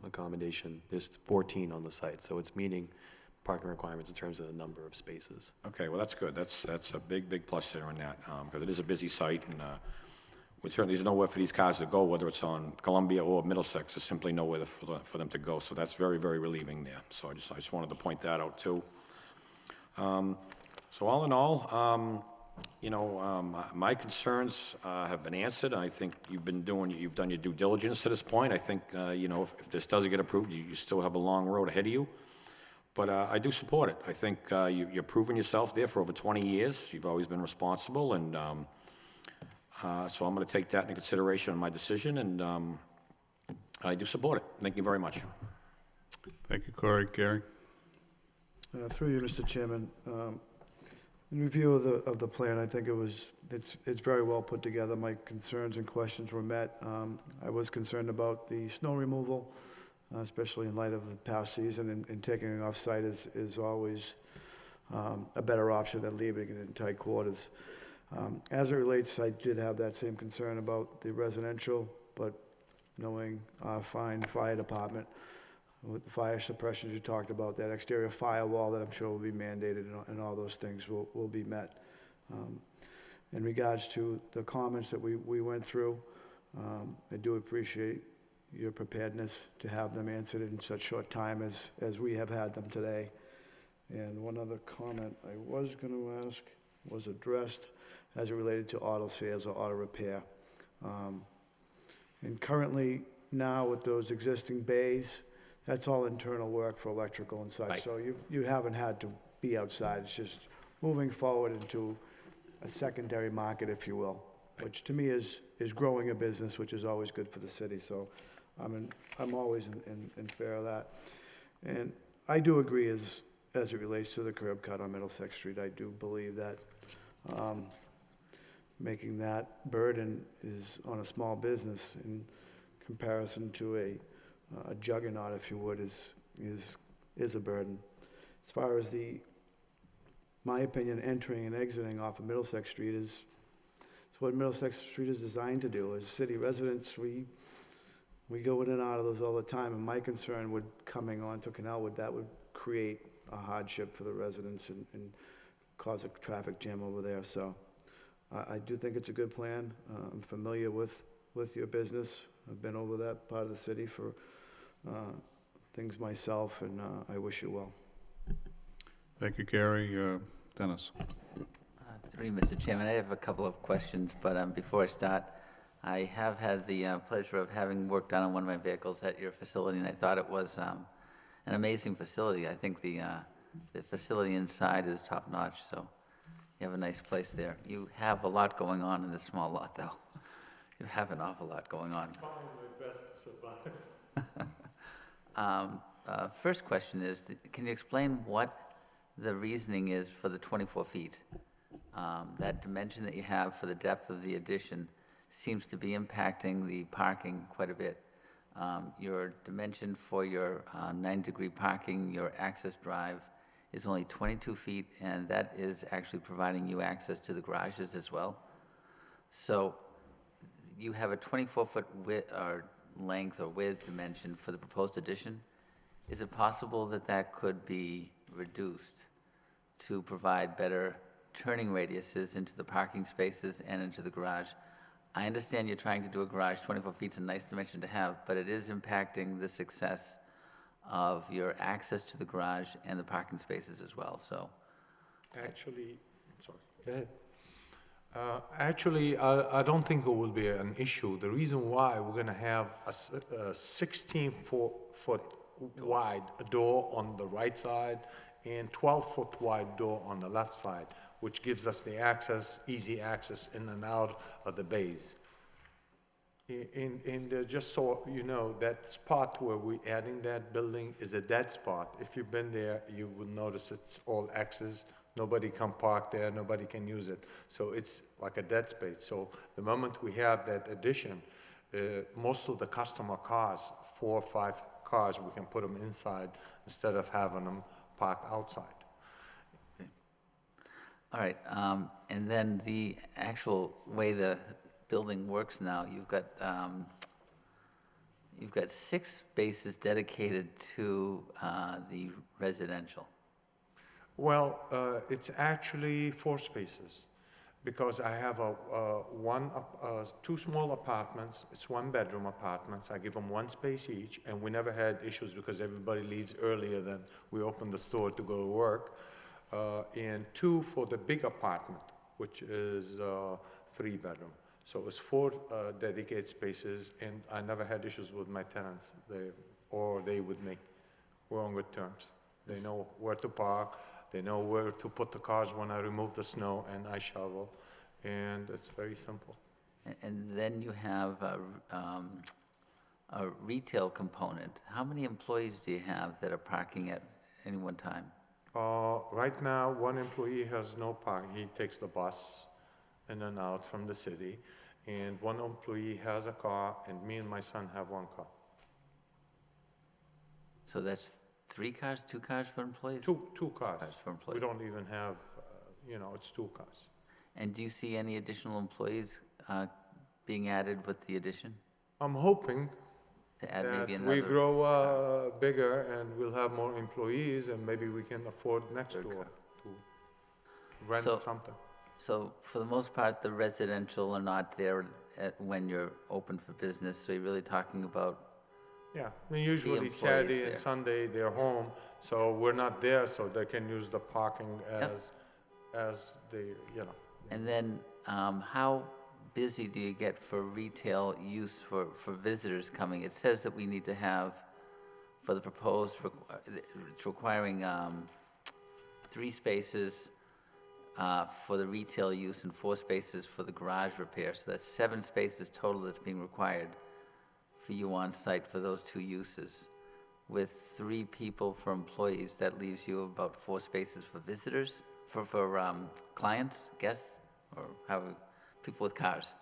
accommodation, there's 14 on the site, so it's meeting parking requirements in terms of the number of spaces. Okay, well, that's good. That's a big plus there on that, because it is a busy site, and there's nowhere for these cars to go, whether it's on Columbia or Middlesex. There's simply nowhere for them to go, so that's very, very relieving there. So I just wanted to point that out, too. So all in all, my concerns have been answered. I think you've done your due diligence to this point. I think, if this doesn't get approved, you still have a long road ahead of you. But I do support it. I think you're proving yourself there for over 20 years. You've always been responsible, and so I'm going to take that into consideration in my decision, and I do support it. Thank you very much. Thank you, Corey. Gary? Through you, Mr. Chairman. In review of the plan, I think it's very well put together. My concerns and questions were met. I was concerned about the snow removal, especially in light of the past season, and taking it off-site is always a better option than leaving it in tight quarters. As it relates, I did have that same concern about the residential, but knowing our fine fire department, with the fire suppressions you talked about, that exterior firewall that I'm sure will be mandated and all those things will be met. In regards to the comments that we went through, I do appreciate your preparedness to have them answered in such short time as we have had them today. And one other comment I was going to ask was addressed as it related to auto sales or auto repair. And currently, now with those existing bays, that's all internal work for electrical and such. Right. So you haven't had to be outside. It's just moving forward into a secondary market, if you will, which to me is growing a business, which is always good for the city. So I'm always in favor of that. And I do agree as it relates to the curb cut on Middlesex Street. I do believe that making that burden is on a small business in comparison to a juggernaut, if you would, is a burden. As far as my opinion, entering and exiting off of Middlesex Street is what Middlesex Street is designed to do. As city residents, we go in and out of those all the time, and my concern would coming onto Canalwood, that would create a hardship for the residents and cause a traffic jam over there. So I do think it's a good plan. I'm familiar with your business. I've been over that part of the city for things myself, and I wish you well. Thank you, Gary. Dennis? Through you, Mr. Chairman, I have a couple of questions, but before I start, I have had the pleasure of having worked on one of my vehicles at your facility, and I thought it was an amazing facility. I think the facility inside is top-notch, so you have a nice place there. You have a lot going on in this small lot, though. You have an awful lot going on. Trying my best to survive. First question is, can you explain what the reasoning is for the 24 feet? That dimension that you have for the depth of the addition seems to be impacting the parking quite a bit. Your dimension for your 9-degree parking, your access drive, is only 22 feet, and that is actually providing you access to the garages as well. So you have a 24-foot width or length or width dimension for the proposed addition. Is it possible that that could be reduced to provide better turning radiuses into the parking spaces and into the garage? I understand you're trying to do a garage. 24 feet is a nice dimension to have, but it is impacting the success of your access to the garage and the parking spaces as well, so. Actually, sorry. Go ahead. Actually, I don't think it will be an issue. The reason why we're gonna have a 16-foot wide door on the right side and 12-foot wide door on the left side, which gives us the access, easy access in and out of the bays. Just so you know, that spot where we're adding that building is a dead spot. If you've been there, you will notice it's all X's. Nobody can park there, nobody can use it. So it's like a dead space. So the moment we have that addition, most of the customer cars, 4 or 5 cars, we can put them inside instead of having them park outside. All right, and then the actual way the building works now, you've got 6 spaces dedicated to the residential. Well, it's actually 4 spaces, because I have two small apartments. It's 1-bedroom apartments. I give them 1 space each, and we never had issues because everybody leaves earlier than we open the store to go to work. And 2 for the big apartment, which is 3-bedroom. So it's 4 dedicated spaces, and I never had issues with my tenants, they with me. We're on good terms. They know where to park, they know where to put the cars when I remove the snow and I shovel, and it's very simple. And then you have a retail component. How many employees do you have that are parking at any one time? Right now, 1 employee has no parking. He takes the bus in and out from the city, and 1 employee has a car, and me and my son have 1 car. So that's 3 cars, 2 cars for employees? 2 cars. Cars for We employees. don't even have, it's 2 cars. And do you see any additional employees being added with the addition? I'm hoping To add that maybe we another? grow bigger and we'll have more employees, and maybe we can afford next Third door car. to rent So- something. So for the most part, the residential are not there when you're open for business, so you're really talking about, Yeah, I mean, usually employees Saturday there. and Sunday, they're home, so we're not there, so they can use the parking Yep. as they, and then how busy do you get for retail use for visitors coming? It says that we need to have, for the proposed, it's requiring 3 spaces for the retail use and 4 spaces for the garage repair. So that's 7 spaces total that's being required for you on site for those 2 uses. With 3 people for employees, that leaves you about 4 spaces for visitors, for clients, guests, or how, people with cars.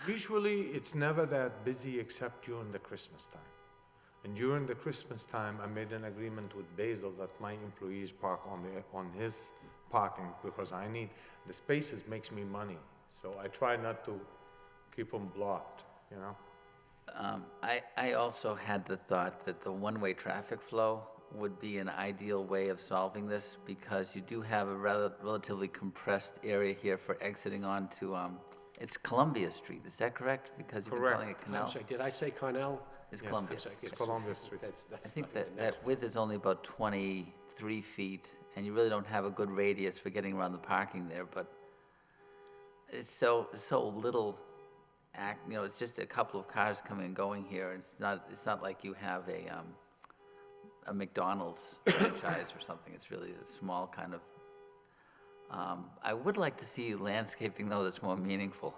Usually, it's never that busy except during the Christmas time. And during the Christmas time, I made an agreement with Basil that my employees park on his parking because I need, the spaces makes me money. So I try not to keep them blocked, you know? I also had the thought that the one-way traffic flow would be an ideal way of solving this because you do have a relatively compressed area here for exiting onto, it's Columbia Street, is that correct? Because you've been calling it I'm Canal? sorry, did I say Cornell? It's Yes, Columbia. It's Columbia Street. I think that width is only about 23 feet, and you really don't have a good radius for getting around the parking there, but it's so little, it's just a couple of cars coming and going here. It's not like you have a McDonald's franchise or something. It's really a small kind of, I would like to see landscaping, though, that's more meaningful.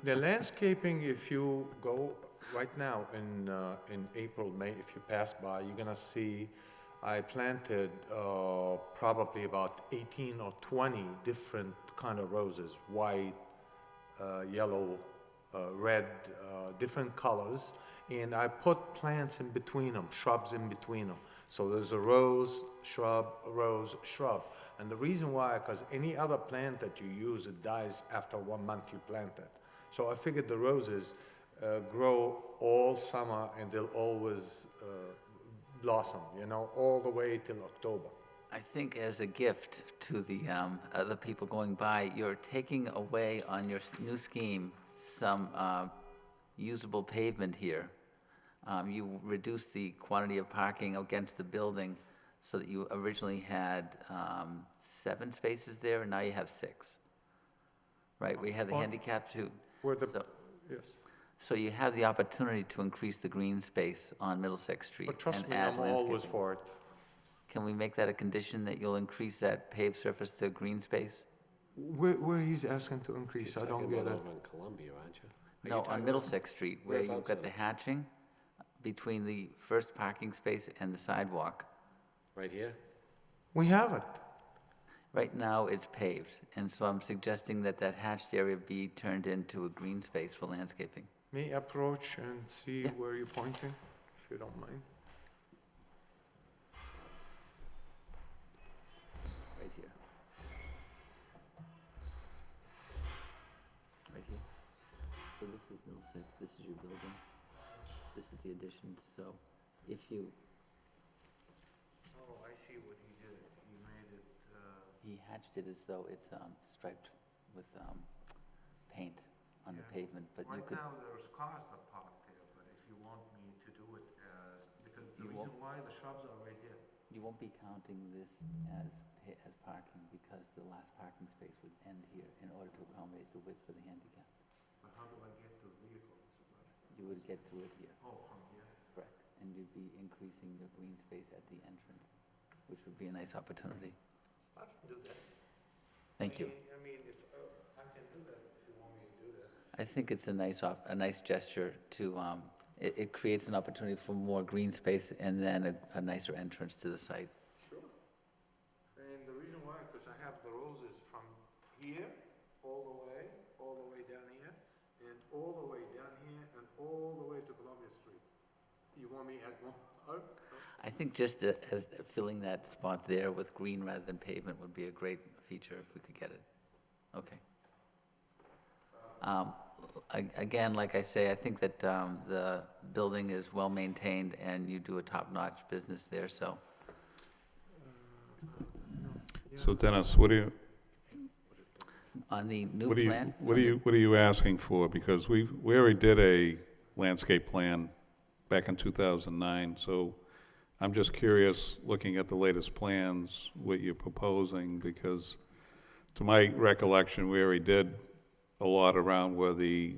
The landscaping, if you go right now in April, May, if you pass by, you're gonna see I planted probably about 18 or 20 different kind of roses, white, yellow, red, different colors, and I put plants in between them, shrubs in between them. So there's a rose, shrub, and the reason why, because any other plant that you use, it dies after 1 month you plant it. So I figured the roses grow all summer and they'll always blossom, all the way till October. I think as a gift to the other people going by, you're taking away on your new scheme some usable pavement here. You reduce the quantity of parking against the building so that you originally had 7 spaces there, and now you have 6. Right, we have the handicap too. Where the, So- yes. So you have the opportunity to increase the green space on Middlesex Street But trust and me, add I'm always landscaping. for it. Can we make that a condition that you'll increase that paved surface to green space? Where he's asking to increase, I You're don't talking get about it. over in Columbia, aren't you? Are you No, talking on about- Middlesex Street, where you've Whereabouts got are the they? hatching between the first parking space and the sidewalk. Right here? We have it. Right now, it's paved, and so I'm suggesting that that hatched area be turned into a green space for landscaping. May I approach and see Yeah. where you're pointing, if you don't mind? Right here. Right here. So this is Middlesex, this is your building, this is the addition, so if you, Oh, I see what he did. He made it, he hatched it as though it's striped with paint on the pavement, but you could, there's cars that park there, but if you want me to do it as, because the You won't- reason why the shrubs are right here. you won't be counting this as parking because the last parking space would end here in order to accommodate the width for the handicap. But how do I get to vehicles? You would get to it here, Oh, from here? correct, and you'd be increasing the green space at the entrance, which would be a nice opportunity. I can do that. Thank you. I mean, if, I can do that if you want me to do that. I think it's a nice gesture to, it creates an opportunity for more green space and then a nicer entrance to the site. Sure. And the reason why, because I have the roses from here, all the way down here, and all the way down here, and all the way to Columbia Street. You want me at one? I think just filling that spot there with green rather than pavement would be a great feature if we could get it. Okay. Again, like I say, I think that the building is well-maintained and you do a top-notch business there, so. So Dennis, what do On the new you, plan? what are you asking for? Because we already did a landscape plan back in 2009, so I'm just curious, looking at the latest plans, what you're proposing, because to my recollection, we already did a lot around where the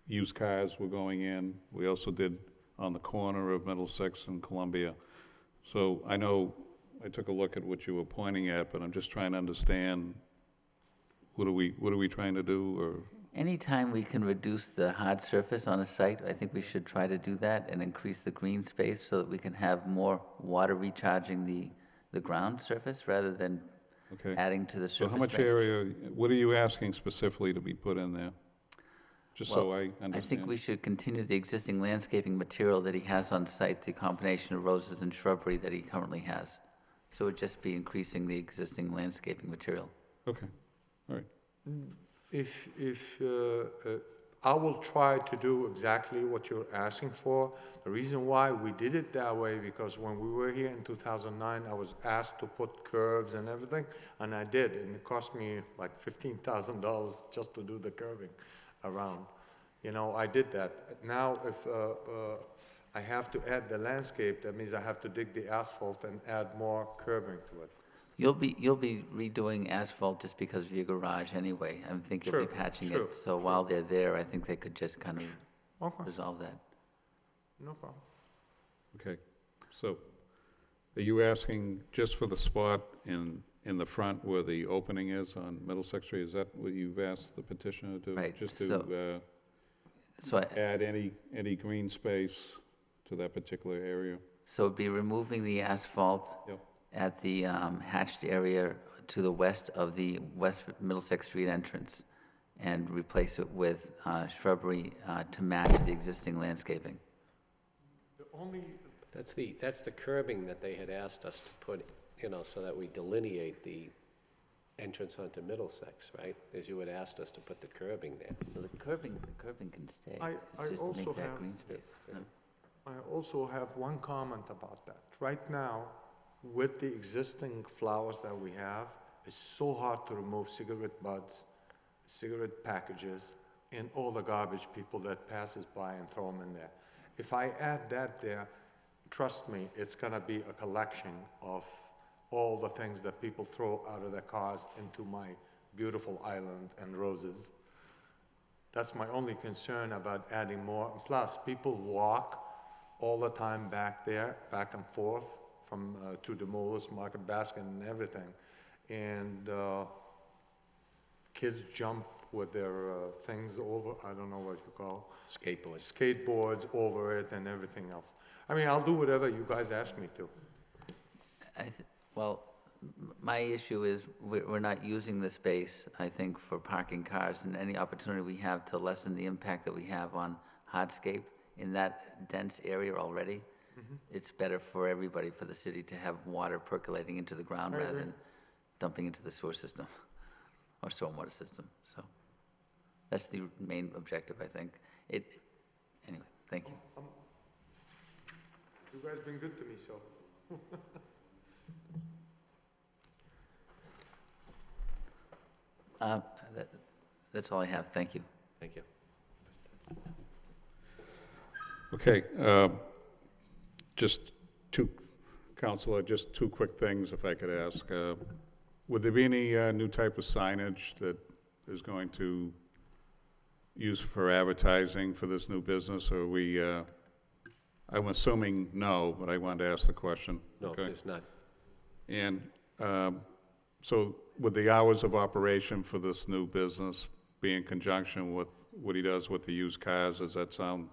used cars were going in. We also did on the corner of Middlesex and Columbia. So I know, I took a look at what you were pointing at, but I'm just trying to understand, what are we trying to do, or? Anytime we can reduce the hard surface on a site, I think we should try to do that and increase the green space so that we can have more water recharging the ground surface rather than Okay. adding to the So surface how much drainage. area, what are you asking specifically to be put in there? Just so Well, I understand. I think we should continue the existing landscaping material that he has on site, the combination of roses and shrubbery that he currently has. So it would just be increasing the existing landscaping material. Okay, all right. If I will try to do exactly what you're asking for. The reason why we did it that way, because when we were here in 2009, I was asked to put curbs and everything, and I did, and it cost me like $15,000 just to do the curbing around. You know, I did that. Now, if I have to add the landscape, that means I have to dig the asphalt and add more curbing to it. You'll be redoing asphalt just because of your garage anyway. I think you'll be True, patching true, it. So while they're there, I think they could just kind of Okay, resolve that. no problem. Okay, so are you asking just for the spot in the front where the opening is on Middlesex Street? Is that what you've asked the petitioner to do? Right, Just so- to So, add any green space to that particular area? so it'd be removing the asphalt Yep. at the hatched area to the west of the West Middlesex Street entrance and replace it with shrubbery to match the existing landscaping. The only, That's the curbing that they had asked us to put, so that we delineate the entrance onto Middlesex, right? As you had asked us to put the curbing there. So the curbing can stay. I It's just also make that have- green space. I also have one comment about that. Right now, with the existing flowers that we have, it's so hard to remove cigarette butts, cigarette packages, and all the garbage people that passes by and throw them in there. If I add that there, trust me, it's gonna be a collection of all the things that people throw out of their cars into my beautiful island and roses. That's my only concern about adding more. Plus, people walk all the time back there, back and forth from to the Mullis Market Basket and everything. And kids jump with their things over, I don't know what you call, Skateboards. skateboards over it and everything else. I mean, I'll do whatever you guys ask me to. Well, my issue is we're not using the space, I think, for parking cars, and any opportunity we have to lessen the impact that we have on hardscape in that dense area already, it's better for everybody, for the city to have water percolating into the ground I rather agree. than dumping into the sewer system or stormwater system. So that's the main objective, I think. Anyway, thank you. You guys been good to me, so. That's all I have. Thank you. Thank you. Okay, Counselor, just two quick things, if I could ask. Would there be any new type of signage that is going to use for advertising for this new business, or I'm assuming no, but I wanted to ask the question. No, Okay. there's not. And so would the hours of operation for this new business be in conjunction with what he does with the used cars? Does that sound?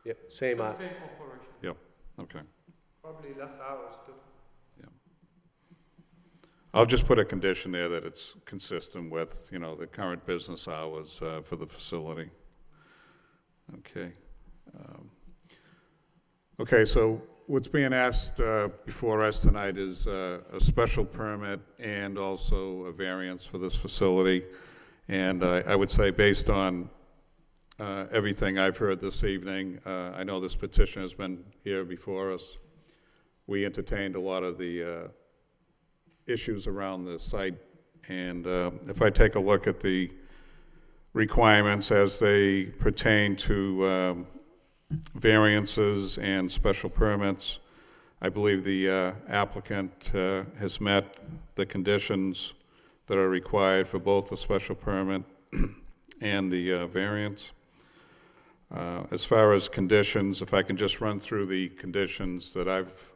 Yep, same, Same operation, Yep, okay. probably less hours too. I'll just put a condition there that it's consistent with, the current business hours for the facility. Okay. Okay, so what's being asked before us tonight is a special permit and also a variance for this facility. And I would say, based on everything I've heard this evening, I know this petition has been here before us. We entertained a lot of the issues around the site, and if I take a look at the requirements as they pertain to variances and special permits, I believe the applicant has met the conditions that are required for both the special permit and the variance. As far as conditions, if I can just run through the conditions that I've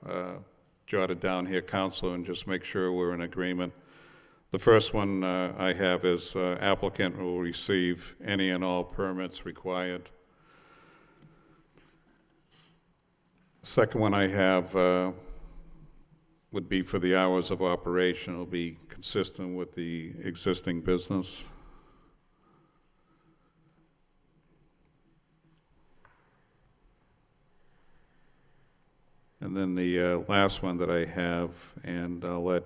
jotted down here, Counselor, and just make sure we're in agreement. The first one I have is applicant will receive any and all permits required. Second one I have would be for the hours of operation. It'll be consistent with the existing business. And then the last one that I have, and I'll let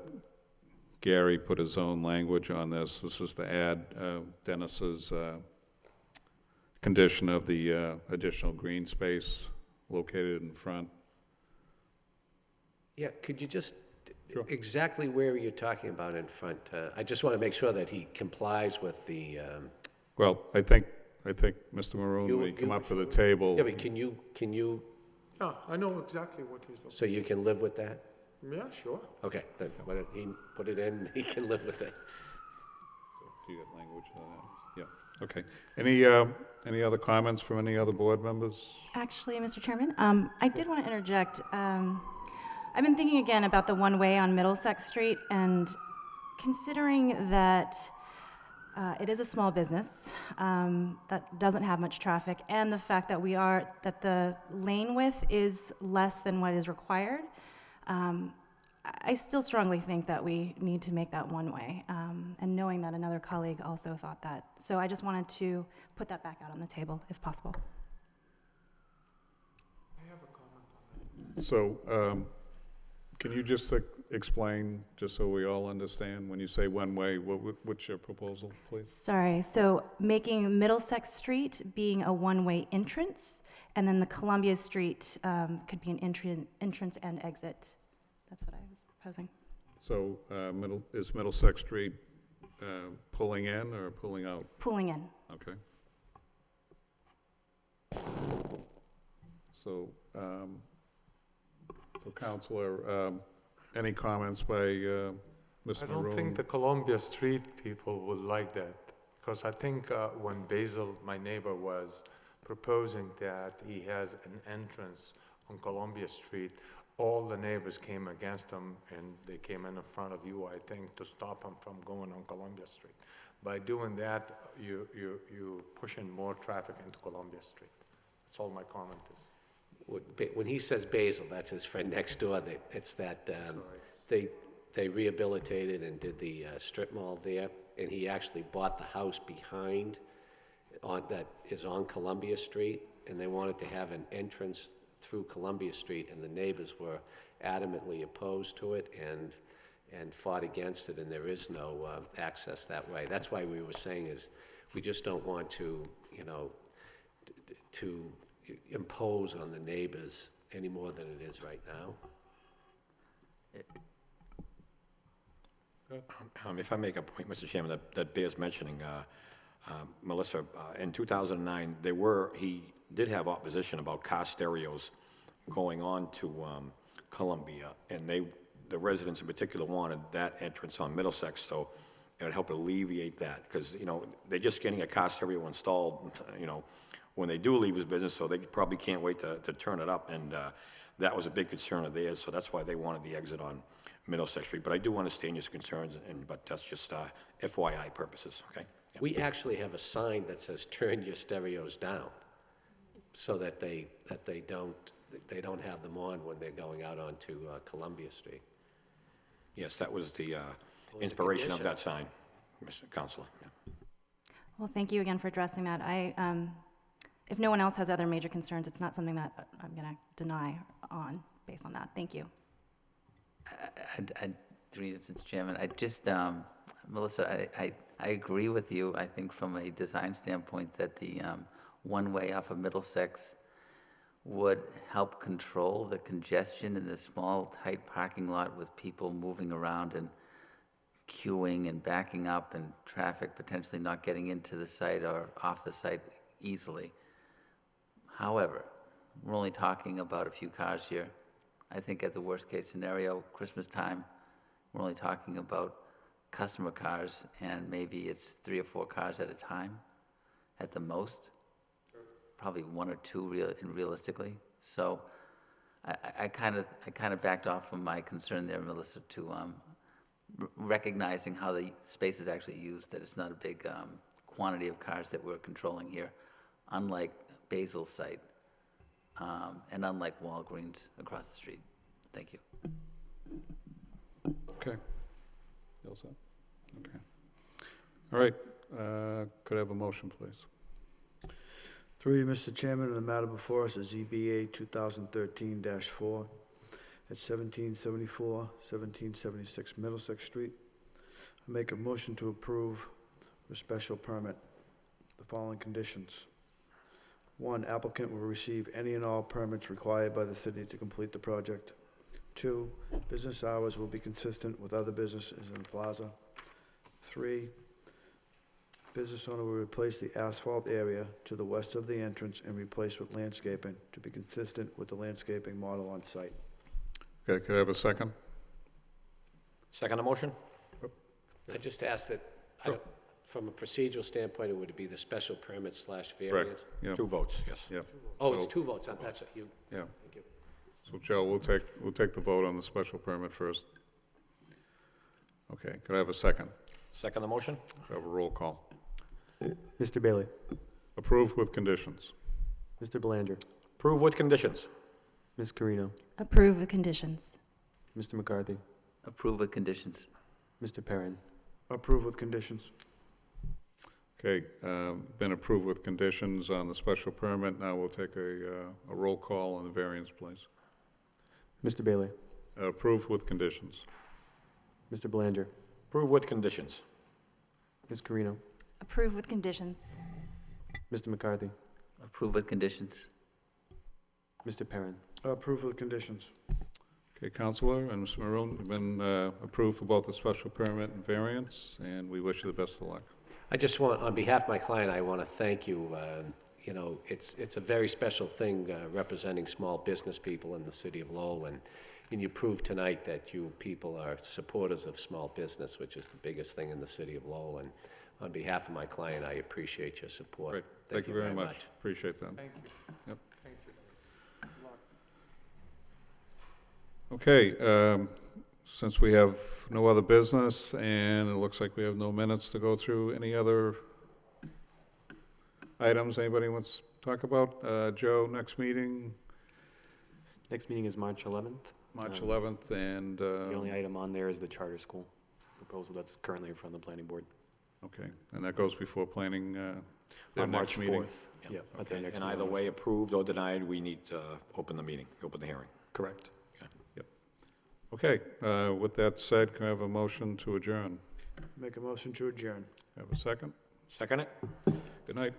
Gary put his own language on this. This is to add Dennis's condition of the additional green space located in front. Yeah, could you just, Sure. exactly where are you talking about in front? I just want to make sure that he complies with the, Well, I think Mr. Maroon, You- when you come you- up to the table, yeah, but can you, Yeah, I know exactly what he's looking so you can live with that? for. Yeah, sure. Okay, then why don't he put it in, he can live with it. do you get language on that? Yeah, okay. Any other comments from any other board members? Actually, Mr. Chairman, I did want to interject. I've been thinking again about the one-way on Middlesex Street, and considering that it is a small business that doesn't have much traffic, and the fact that that the lane width is less than what is required, I still strongly think that we need to make that one-way, and knowing that another colleague also thought that. So I just wanted to put that back out on the table, if possible. So, can you just explain, just so we all understand, when you say one-way, what's your proposal, please? Sorry, so making Middlesex Street being a one-way entrance, and then the Columbia Street could be an entrance and exit. That's what I was proposing. So, is Middlesex Street pulling in or pulling out? Pulling in. Okay. So, Counselor, any comments by Mr. I Maroon? don't think the Columbia Street people would like that, because I think when Basil, my neighbor, was proposing that he has an entrance on Columbia Street, all the neighbors came against him, and they came in front of you, I think, to stop him from going on Columbia Street. By doing that, you pushing more traffic into Columbia Street. That's all my comment is. When he says Basil, that's his friend next door. It's that they rehabilitated and did the strip mall there, and he actually bought the house behind that is on Columbia Street, and they wanted to have an entrance through Columbia Street, and the neighbors were adamantly opposed to it and fought against it, and there is no access that way. That's why we were saying is we just don't want to, to impose on the neighbors any more than it is right now. If I make a point, Mr. Chairman, that bears mentioning, Melissa, in 2009, he did have opposition about car stereos going on to Columbia, and the residents in particular wanted that entrance on Middlesex, so it would help alleviate that, because, they're just getting a car stereo installed, when they do leave his business, so they probably can't wait to turn it up, and that was a big concern of theirs, so that's why they wanted the exit on Middlesex Street. But I do understand your concerns, but that's just FYI purposes, okay? Yeah. We actually have a sign that says, "Turn your stereos down," so that they don't have them on when they're going out onto Columbia Street. Yes, that was the inspiration of condition. that sign, Mr. Counselor. Yeah. Well, thank you again for addressing that. If no one else has other major concerns, it's not something that I'm going to deny on based on that. Thank you. Mr. Chairman, I just, Melissa, I agree with you. I think from a design standpoint that the one-way off of Middlesex would help control the congestion in the small, tight parking lot with people moving around and queuing and backing up and traffic potentially not getting into the site or off the site easily. However, we're only talking about a few cars here. I think at the worst-case scenario, Christmas time, we're only talking about customer cars, and maybe it's 3 or 4 cars at a time. at the most. Probably one or two realistically. So I kind of backed off from my concern there, Melissa, to recognizing how the space is actually used, that it's not a big quantity of cars that we're controlling here, unlike Basil's site, and unlike Walgreens across the street. Thank you. Okay. You all set? Okay. All right, could I have a motion, please? Through you, Mr. Chairman, the matter before us is ZBA 2013-4 at 1774, 1776 Middlesex Street. I make a motion to approve a special permit. The following conditions. 1, applicant will receive any and all permits required by the city to complete the project. 2, business hours will be consistent with other businesses in the plaza. 3, business owner will replace the asphalt area to the west of the entrance and replace with landscaping to be consistent with the landscaping model on site. Okay, could I have a second? Second motion? I just asked that, from a procedural standpoint, it would be the special permit / variance? Correct, yeah, 2 votes, yes. yeah. Oh, it's So- 2 votes, that's what you, Yeah. thank you. So Joe, we'll take the vote on the special permit first. Okay, could I have a second? Second motion? Could I have a roll call? Mr. Bailey? Approved with conditions. Mr. Belanger? Approve with conditions. Ms. Carino? Approve with conditions. Mr. McCarthy? Approve with conditions. Mr. Perrin? Approve with conditions. Okay, been approved with conditions on the special permit. Now we'll take a roll call on the variance, please. Mr. Bailey? Approved with conditions. Mr. Belanger? Approve with conditions. Ms. Carino? Approve with conditions. Mr. McCarthy? Approve with conditions. Mr. Perrin? Approve with conditions. Okay, Counselor and Mr. Maroon, you've been approved for both the special permit and variance, and we wish you the best of luck. I just want, on behalf of my client, I want to thank you. You know, it's a very special thing representing small business people in the city of Lowell, and you proved tonight that you people are supporters of small business, which is the biggest thing in the city of Lowell. And on behalf of my client, I appreciate your support. Great, thank you very much. Appreciate that. Thank you. Yep. Thank you. Okay, since we have no other business, and it looks like we have no minutes to go through, any other items anybody wants to talk about? Joe, next meeting, Next meeting is March 11th. March 11th, and, The only item on there is the charter school proposal that's currently in front of the planning board. okay, and that goes before planning, their On next March meeting? 4th. Yeah, at their next And meeting. either way, approved or denied, we need to open the meeting, open the hearing. Correct. Okay, with that said, can I have a motion to adjourn? Make a motion to adjourn. Have a second? Second it? Good night.